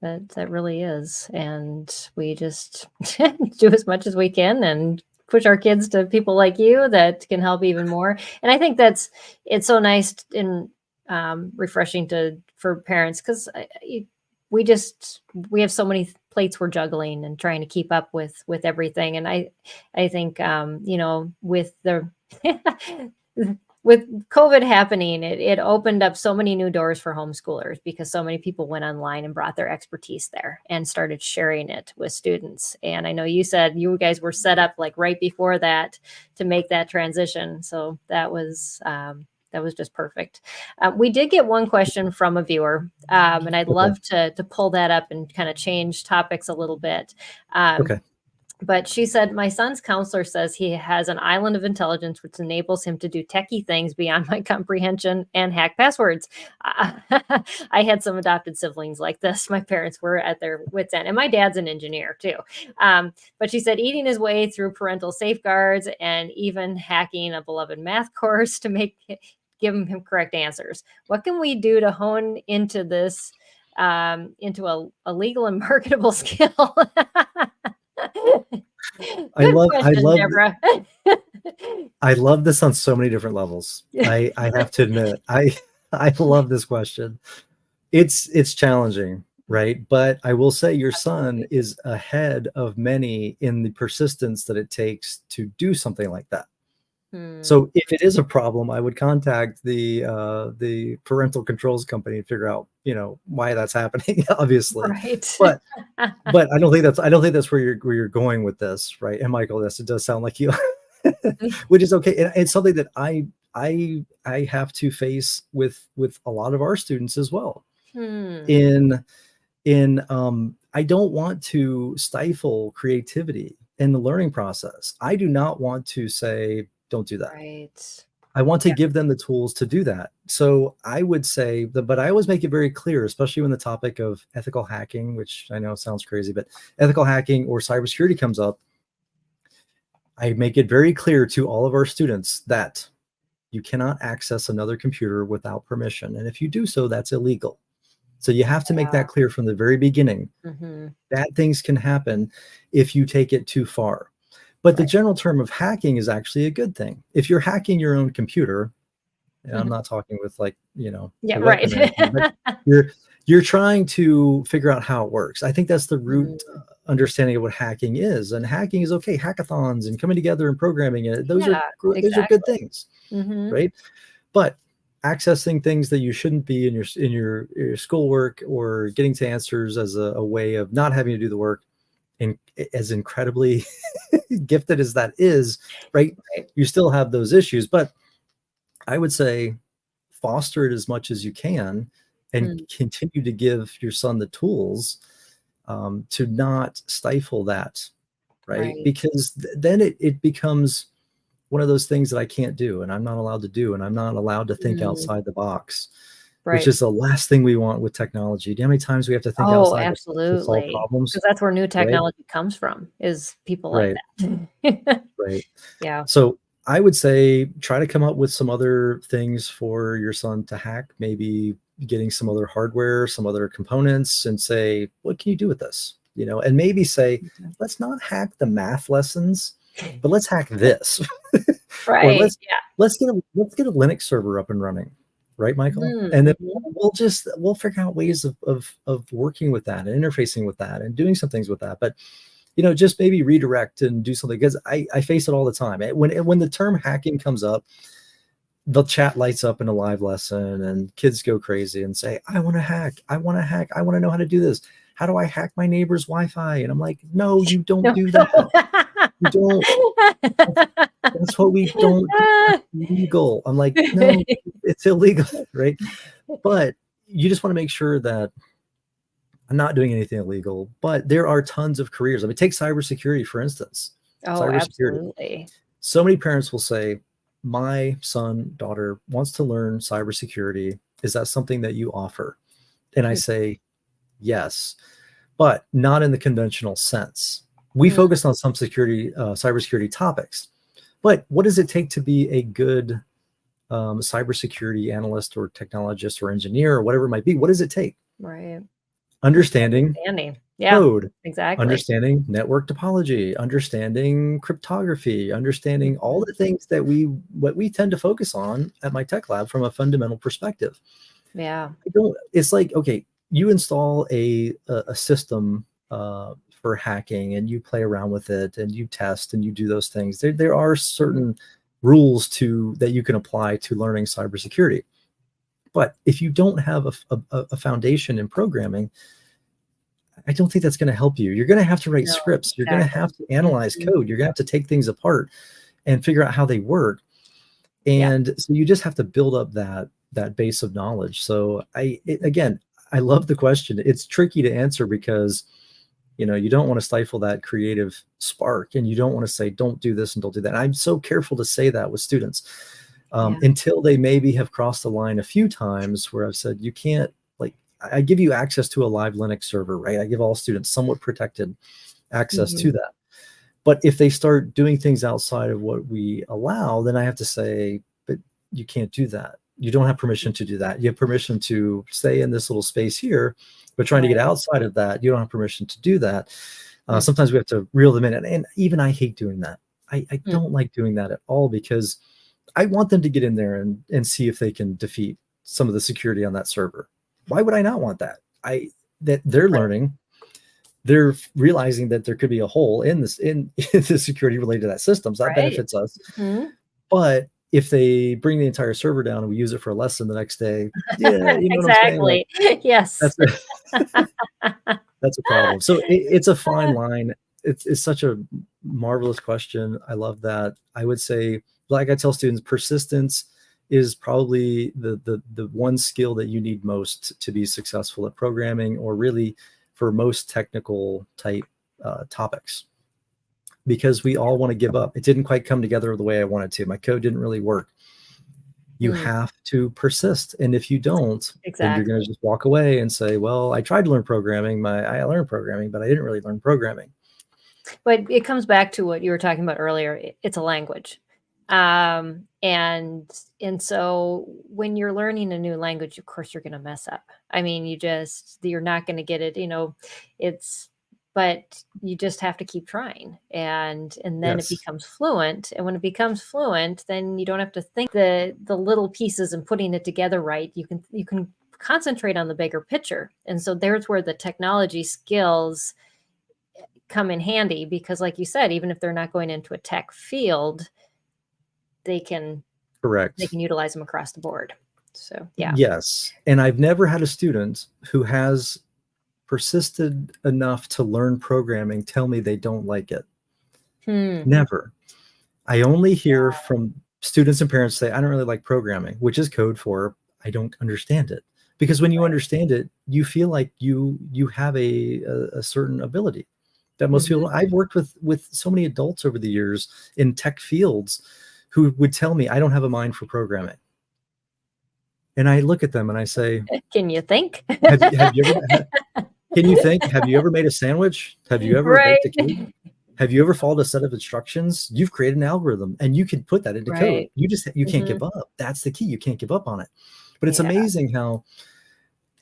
That really is. And we just do as much as we can and push our kids to people like you that can help even more. And I think it's so nice and refreshing for parents, because we have so many plates we're juggling and trying to keep up with everything. And I think with the with COVID happening, it opened up so many new doors for homeschoolers, because so many people went online and brought their expertise there and started sharing it with students. And I know you said you guys were set up like right before that to make that transition. So that was just perfect. We did get one question from a viewer, and I'd love to pull that up and kind of change topics a little bit. Okay. But she said, my son's counselor says he has an island of intelligence, which enables him to do techie things beyond my comprehension and hack passwords. I had some adopted siblings like this. My parents were at their wits' end, and my dad's an engineer too. But she said eating his way through parental safeguards and even hacking a beloved math course to give him correct answers. What can we do to hone into this, into a legal and marketable skill? I love Deborah. I love this on so many different levels. I have to admit, I love this question. It's challenging, right? But I will say your son is ahead of many in the persistence that it takes to do something like that. So if it is a problem, I would contact the parental controls company and figure out, why that's happening, obviously. Right. But I don't think that's where you're going with this, right? And Michael, yes, it does sound like you, which is okay. And it's something that I have to face with a lot of our students as well. I don't want to stifle creativity in the learning process. I do not want to say, don't do that. Right. I want to give them the tools to do that. So I would say but I always make it very clear, especially when the topic of ethical hacking, which I know sounds crazy, but ethical hacking or cybersecurity comes up, I make it very clear to all of our students that you cannot access another computer without permission. And if you do so, that's illegal. So you have to make that clear from the very beginning. Bad things can happen if you take it too far. But the general term of hacking is actually a good thing. If you're hacking your own computer, and I'm not talking with like, yeah, right. But you're trying to figure out how it works. I think that's the root understanding of what hacking is. And hacking is okay. Hackathons and coming together and programming it. Those are good things, right? But accessing things that you shouldn't be in your schoolwork, or getting to answers as a way of not having to do the work, and as incredibly gifted as that is, right? You still have those issues, but I would say foster it as much as you can, and continue to give your son the tools to not stifle that, right? Because then it becomes one of those things that I can't do, and I'm not allowed to do, and I'm not allowed to think outside the box. Which is the last thing we want with technology. Do you know how many times we have to think outside to solve problems? Because that's where new technology comes from, is people like that. Right. Yeah. So I would say try to come up with some other things for your son to hack, maybe getting some other hardware, some other components, and say, what can you do with this? And maybe say, let's not hack the math lessons, but let's hack this. Right. Or let's get a Linux server up and running. Right, Michael? And then we'll figure out ways of working with that and interfacing with that and doing some things with that. But, just maybe redirect and do something, because I face it all the time. When the term hacking comes up, the chat lights up in a live lesson and kids go crazy and say, I want to hack. I want to hack. I want to know how to do this. How do I hack my neighbor's Wi-Fi? And I'm like, no, you don't do that. You don't. That's what we don't do. It's illegal. I'm like, no, it's illegal, right? But you just want to make sure that I'm not doing anything illegal. But there are tons of careers. I mean, take cybersecurity, for instance. Oh, absolutely. So many parents will say, my son, daughter wants to learn cybersecurity. Is that something that you offer? And I say, yes, but not in the conventional sense. We focus on some cybersecurity topics, but what does it take to be a good cybersecurity analyst or technologist or engineer or whatever it might be? What does it take? Right. Understanding code, exactly. Understanding network topology, understanding cryptography, understanding all the things that what we tend to focus on at MYTEK LAB from a fundamental perspective. Yeah. It's like, okay, you install a system for hacking and you play around with it and you test and you do those things. There are certain rules that you can apply to learning cybersecurity. But if you don't have a foundation in programming, I don't think that's going to help you. You're going to have to write scripts. You're going to have to analyze code. You're going to have to take things apart and figure out how they work. And so you just have to build up that base of knowledge. So again, I love the question. It's tricky to answer because, you don't want to stifle that creative spark and you don't want to say, don't do this and don't do that. And I'm so careful to say that with students until they maybe have crossed the line a few times where I've said, you can't, I give you access to a live Linux server, right? I give all students somewhat protected access to that. But if they start doing things outside of what we allow, then I have to say, but you can't do that. You don't have permission to do that. You have permission to stay in this little space here, but trying to get outside of that, you don't have permission to do that. Sometimes we have to reel them in. And even I hate doing that. I don't like doing that at all because I want them to get in there and see if they can defeat some of the security on that server. Why would I not want that? That they're learning, they're realizing that there could be a hole in the security related to that system. So that benefits us. But if they bring the entire server down and we use it for a lesson the next day, exactly. Yes. That's a problem. So it's a fine line. It's such a marvelous question. I love that. I would say, like I tell students, persistence is probably the one skill that you need most to be successful at programming or really for most technical type topics, because we all want to give up. It didn't quite come together the way I wanted to. My code didn't really work. You have to persist. And if you don't, then you're going to just walk away and say, well, I tried to learn programming. I learned programming, but I didn't really learn programming. But it comes back to what you were talking about earlier. It's a language. And so when you're learning a new language, of course you're going to mess up. I mean, you're not going to get it, but you just have to keep trying. And then it becomes fluent. And when it becomes fluent, then you don't have to think the little pieces and putting it together right. You can concentrate on the bigger picture. And so there's where the technology skills come in handy, because like you said, even if they're not going into a tech field, they can utilize them across the board. So yes. And I've never had a student who has persisted enough to learn programming tell me they don't like it. Never. I only hear from students and parents say, I don't really like programming, which is code for I don't understand it. Because when you understand it, you feel like you have a certain ability that most people. I've worked with so many adults over the years in tech fields who would tell me, I don't have a mind for programming. And I look at them and I say, can you think? Have you ever, can you think? Have you ever made a sandwich? Have you ever baked a cake? Have you ever followed a set of instructions? You've created an algorithm and you can put that into code. You can't give up. That's the key. You can't give up on it. But it's amazing how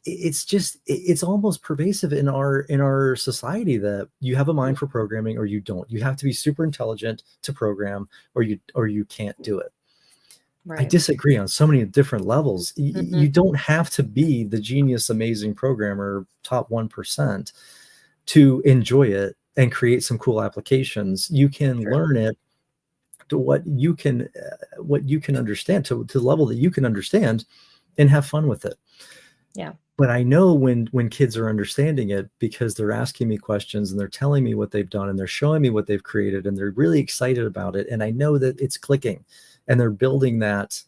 it's almost pervasive in our society that you have a mind for programming or you don't. You have to be super intelligent to program or you can't do it. I disagree on so many different levels. You don't have to be the genius, amazing programmer, top 1% to enjoy it and create some cool applications. You can learn it to what you can understand, to the level that you can understand, and have fun with it. Yeah. But I know when kids are understanding it, because they're asking me questions and they're telling me what they've done and they're showing me what they've created and they're really excited about it. And I know that it's clicking and they're building that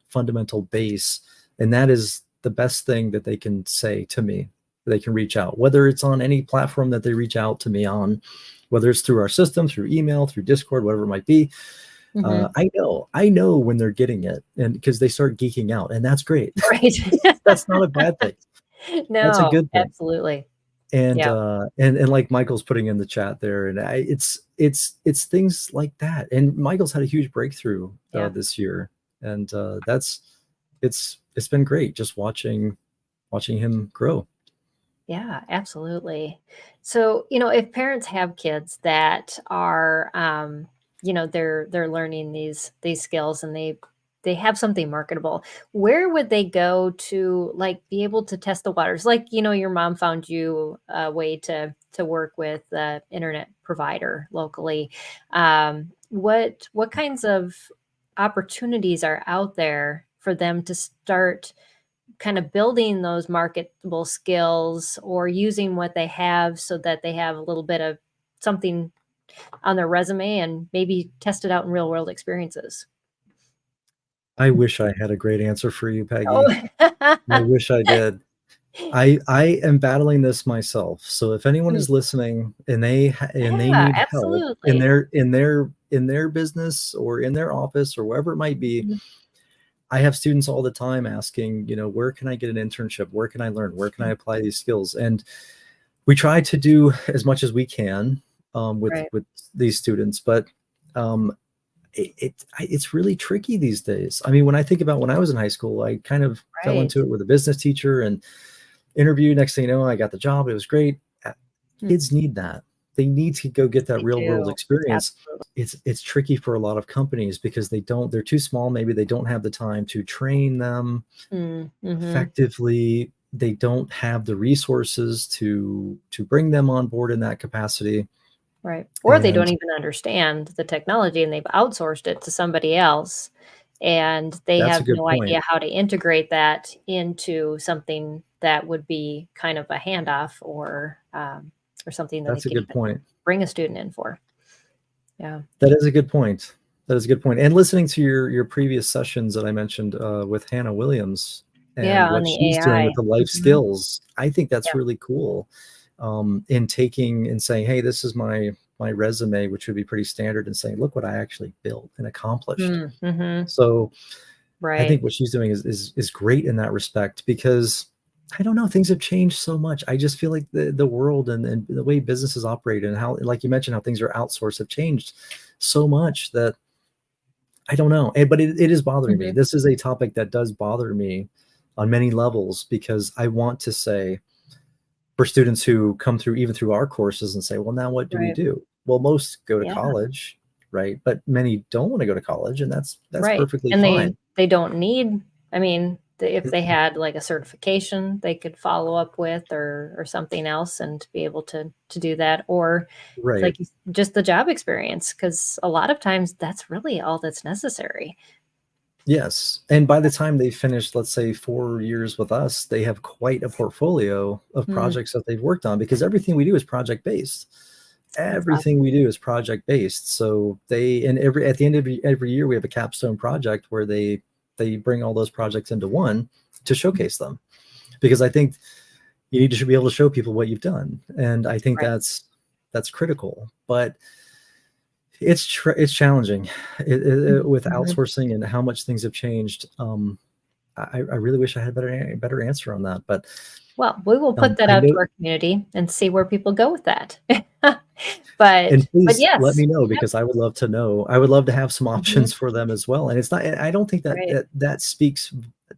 fundamental base. And that is the best thing that they can say to me. They can reach out, whether it's on any platform that they reach out to me on, whether it's through our system, through email, through Discord, whatever it might be. I know when they're getting it, and because they start geeking out, and that's great. Right. That's not a bad thing. No, That's a good thing. absolutely. And Yeah. and like Michael's putting in the chat there, and it's things like that. And Michael's had a huge breakthrough this year, and it's been great just watching him grow. Yeah, absolutely. So, if parents have kids that are, they're learning these skills and they have something marketable, where would they go to be able to test the waters? Your mom found you a way to work with the internet provider locally. What kinds of opportunities are out there for them to start kind of building those marketable skills, or using what they have so that they have a little bit of something on their resume and maybe test it out in real world experiences? I wish I had a great answer for you, Peggy. Oh. I wish I did. I am battling this myself. So if anyone is listening and they need help in their business or in their office or wherever it might be, I have students all the time asking, where can I get an internship? Where can I learn? Where can I apply these skills? And we try to do as much as we can with these students, but it's really tricky these days. I mean, when I think about when I was in high school, I kind of fell into it with a business teacher and interviewed. Next thing you know, I got the job. It was great. Kids need that. They need to go get that real world experience. Absolutely. It's tricky for a lot of companies because they're too small. Maybe they don't have the time to train them effectively. They don't have the resources to bring them on board in that capacity. Right. Or they don't even understand the technology and they've outsourced it to somebody else, and they have no idea how to integrate that into something that would be kind of a handoff or something that that's a good point. Bring a student in for. Yeah. That is a good point. And listening to your previous sessions that I mentioned with Hannah Williams and what she's doing with the life skills, I think that's really cool. In taking and saying, hey, this is my resume, which would be pretty standard, and saying, look what I actually built and accomplished. So I think what she's doing is great in that respect, because I don't know, things have changed so much. I just feel like the world and the way businesses operate and how, like you mentioned, how things are outsourced have changed so much that I don't know. But it is bothering me. This is a topic that does bother me on many levels, because I want to say, for students who come through, even through our courses, and say, well, now what do we do? Well, most go to college, right? But many don't want to go to college, and that's perfectly fine. They don't need, I mean, if they had like a certification they could follow up with or something else and be able to do that, or like just the job experience, because a lot of times that's really all that's necessary. Yes. And by the time they finish, let's say 4 years with us, they have quite a portfolio of projects that they've worked on, because everything we do is project based. Everything we do is project based. So at the end of every year, we have a capstone project where they bring all those projects into one to showcase them, because I think you need to be able to show people what you've done. And I think that's critical, but it's challenging with outsourcing and how much things have changed. I really wish I had a better answer on that, but well, we will put that out to our community and see where people go with that. But yes, let me know, because I would love to know. I would love to have some options for them as well. And it's not, I don't think that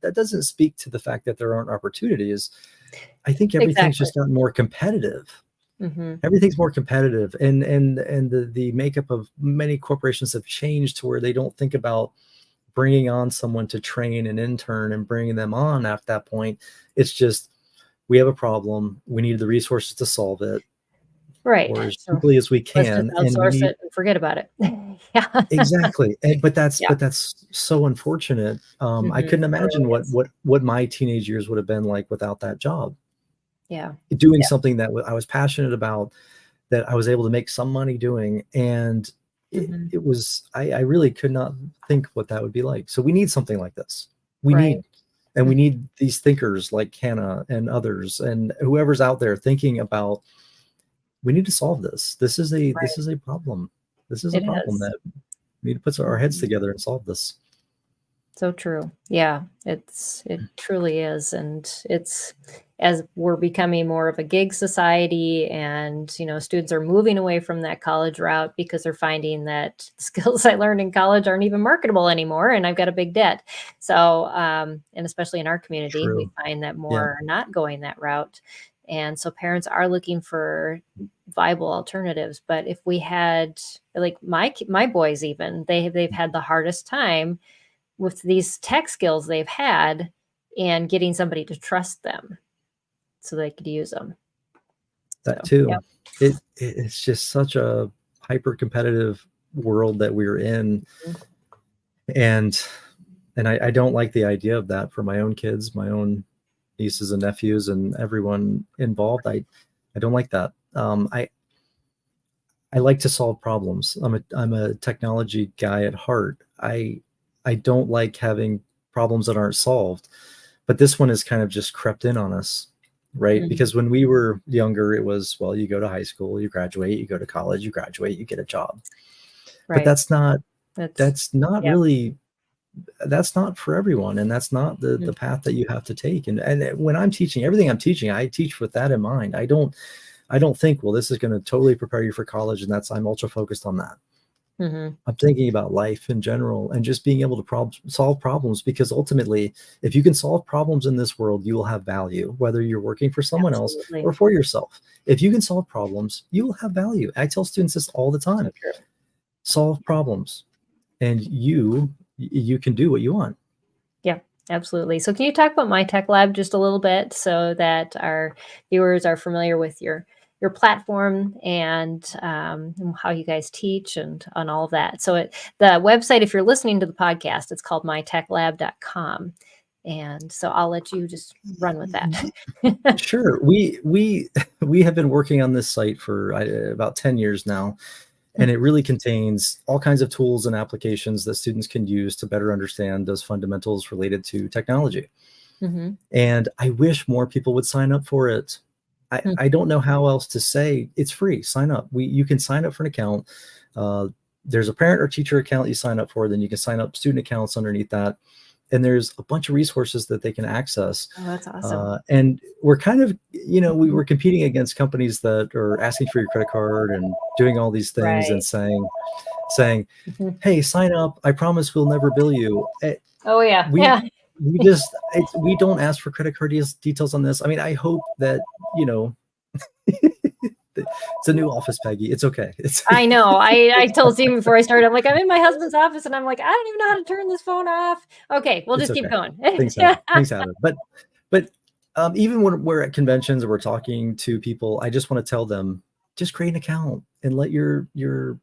doesn't speak to the fact that there aren't opportunities. I think everything's just gotten more competitive. Everything's more competitive, and the makeup of many corporations have changed to where they don't think about bringing on someone to train an intern and bringing them on at that point. It's just, we have a problem, we need the resources to solve it, Right. or as So cheaply as we let's just can. And we outsource need it and forget about it. Yeah. exactly. But Yeah. that's so unfortunate. I Mhm. couldn't It imagine really is. what my teenage years would have been like without that job. Yeah. Doing Yeah. something that I was passionate about, that I was able to make some money doing, and Mhm. it was I really could not think what that would be like. So we need something like this. Right. We Mhm. need these thinkers like Hannah and others and whoever's out there thinking about, we need to solve this. This Right. is a problem. This is a It problem is. that we need to put our heads Mhm. together and solve this. So true. Yeah, it truly is. And it's as we're becoming more of a gig society and, students are moving away from that college route because they're finding that the skills I learned in college aren't even marketable anymore and I've got a big debt. So, and especially in our community, we True. find that Yeah. more are not going that route. And so parents are looking for viable alternatives. But if we had like my boys, even they've had the hardest time with these tech skills they've had and getting somebody to trust them so they could use them. That So, yep. too. It's just such a hyper competitive world that we're in. Mhm. And I don't like the idea of that for my own kids, my own nieces and nephews, and everyone involved. I don't like that. I like to solve problems. I'm a technology guy at heart. I don't like having problems that aren't solved, but this one has kind of just crept in on us, right? Mhm. Because when we were younger, it was, well, you go to high school, you graduate, you go to college, you graduate, you get a job. But Right. That's, that's not yeah. really, that's not for everyone, and that's not the Mhm. path that you have to take. And when I'm teaching, everything I'm teaching, I teach with that in mind. I don't think, well, this is going to totally prepare you for college, and I'm ultra focused on that. Mhm. I'm thinking about life in general and just being able to solve problems, because ultimately, if you can solve problems in this world, you will have value, whether you're working for someone else Absolutely. or for yourself. If you can solve problems, you will have value. I tell students this all the So time: true. solve problems, and you can do what you want. Yeah, absolutely. So can you talk about MYTEK LAB just a little bit so that our viewers are familiar with your platform and how you guys teach and on all of that. So the website, if you're listening to the podcast, it's called myteklab.com. And so I'll let you just run with that. Sure. We have been working on this site for about 10 years now, and it really contains all kinds of tools and applications that students can use to better understand those fundamentals related to technology. Mhm. And I wish more people would sign up for it. Mm. I don't know how else to say. It's free. Sign up. You can sign up for an account. There's a parent or teacher account you sign up for. Then you can sign up student accounts underneath that. And there's a bunch of resources that they can access. Oh, that's awesome. And we're kind of, we Mhm. were competing against companies that are asking for your credit card and doing all these things and Right. saying, Mhm. hey, sign up. I promise we'll never bill you. Oh, yeah. We Yeah. we don't ask for credit card details on this. I mean, I hope that, it's a new office, Peggy. It's okay. I know. I told Stephen before I started, I'm like, I'm in my husband's office and I'm like, I don't even know how to turn this phone off. Okay, we'll It's just keep okay. going. Things happen. But even when we're at conventions or we're talking to people, I just want to tell them, just create an account and let your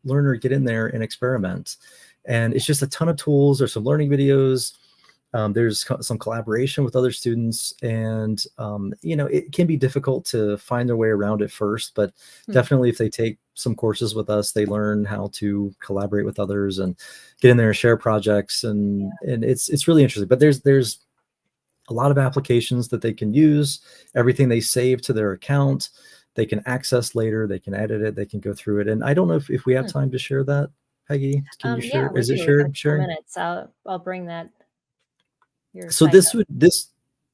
learner get in there and experiment. And it's just a ton of tools. There's some learning videos. There's some collaboration with other students, and it can be difficult to find their way around at first, but definitely if they take some courses with us, they learn how to collaborate with others and get in there and share projects, and it's really interesting. But there's a lot of applications that they can use. Everything they save to their account, they can access later, they can edit it, they can go through it. And I don't know if we have time to share that, Peggy. Can you Yeah, share? we Is it do. We got a couple sharing? minutes. I'll bring that your So site up.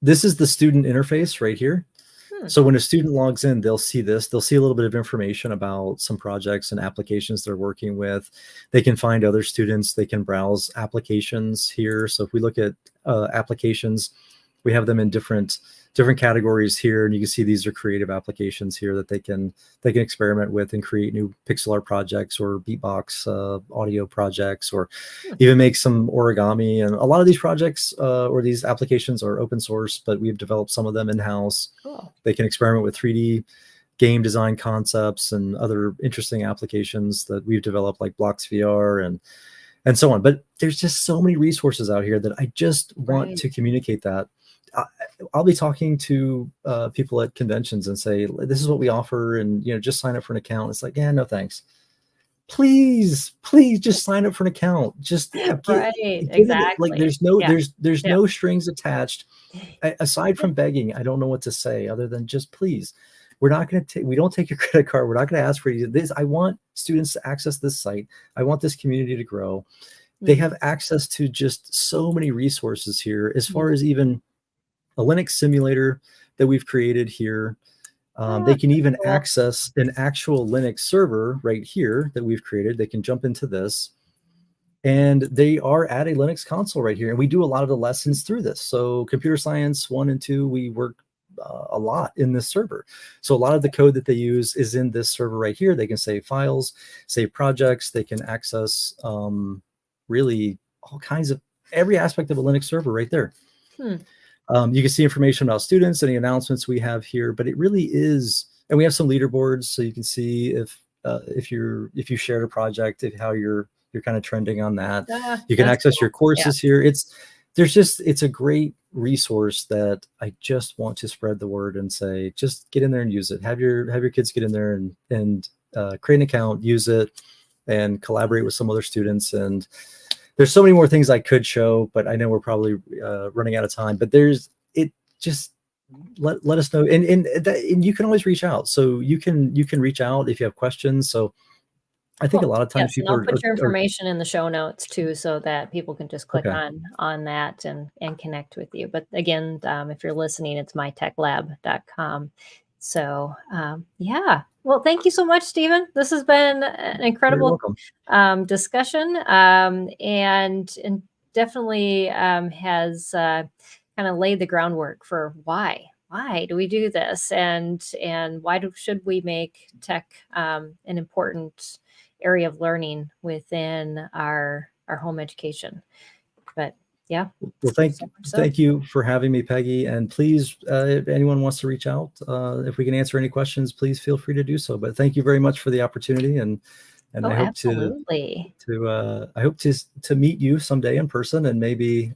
this is the student interface right here. Hmm. So when a student logs in, they'll see this. They'll see a little bit of information about some projects and applications they're working with. They can find other students. They can browse applications here. So if we look at applications, we have them in different categories here, and you can see these are creative applications here that they can experiment with and create new pixel art projects or beatbox audio projects, or even make some origami. And a lot of these projects or these applications are open source, but we've developed some of them in-house. Cool. They can experiment with 3D game design concepts and other interesting applications that we've developed, like Blocks VR and so on. But there's just so many resources out here that I just want to communicate that. I'll be talking to people at conventions and say, this is what we offer, and just sign up for an account. It's like, yeah, no thanks. Please just sign up for an account. Just exactly. Like there's no strings attached. Aside from begging, I don't know what to say other than just please. We don't take your credit card. We're not going to ask for this. I want students to access this site. I want this community to grow. They have access to just so many resources here, as far as even a Linux simulator that we've created here. They can even access an actual Linux server right here that we've created. They can jump into this, and they are at a Linux console right here. And we do a lot of the lessons through this. So computer science 1 and 2, we work a lot in this server. So a lot of the code that they use is in this server right here. They can save files, save projects. They can access really all kinds of every aspect of a Linux server right there. You can see information about students, any announcements we have here, but it really is, and we have some leaderboards, so you can see if you shared a project, how you're kind of trending on that. You can access your courses here. It's a great resource that I just want to spread the word and say, just get in there and use it. Have your kids get in there and create an account, use it, and collaborate with some other students. And there's so many more things I could show, but I know we're probably running out of time. But let us know, and you can always reach out. So you can reach out if you have questions. So I think a lot of times people I'll put your information in the show notes too, so that people can just click on that and connect with you. But again, if you're listening, it's myteklab.com. So well, thank you so much, Stephen. This has been an incredible discussion, and definitely has kind of laid the groundwork for why do we do this, and why should we make tech an important area of learning within our home education. But well, thank you for having me, Peggy. And please, if anyone wants to reach out, if we can answer any questions, please feel free to do so. But thank you very much for the opportunity, and I hope to meet you someday in person, and maybe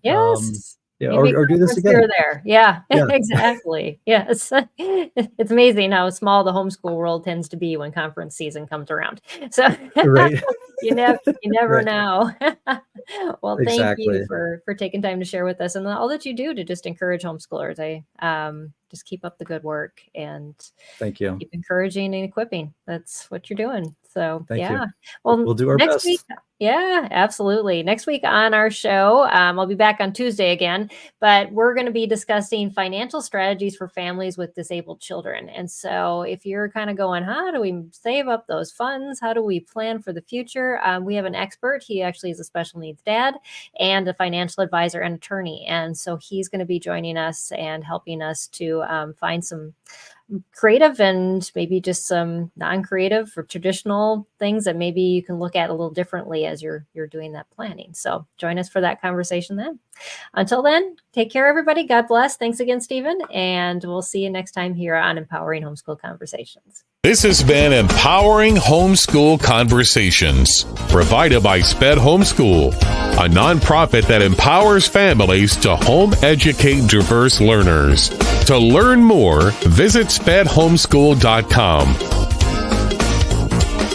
or do this again. There. Yeah, exactly. Yes. It's amazing how small the homeschool world tends to be when conference season comes around. So you never know. Well, thank you for taking time to share with us, and all that you do to just encourage homeschoolers. Just keep up the good work, and thank you. Keep encouraging and equipping. That's what you're doing. So thank you. Well, we'll do our next best. Week, absolutely. Next week on our show, I'll be back on Tuesday again, but we're going to be discussing financial strategies for families with disabled children. And so if you're kind of going, how do we save up those funds? How do we plan for the future? We have an expert. He actually is a special needs dad and a financial advisor and attorney. And so he's going to be joining us and helping us to find some creative and maybe just some non-creative or traditional things that maybe you can look at a little differently as you're doing that planning. So join us for that conversation then. Until then, take care, everybody. God bless. Thanks again, Stephen. And we'll see you next time here on Empowering Homeschool Conversations. This has been Empowering Homeschool Conversations, provided by SPED Homeschool, a nonprofit that empowers families to home educate diverse learners. To learn more, visit spedhomeschool.com.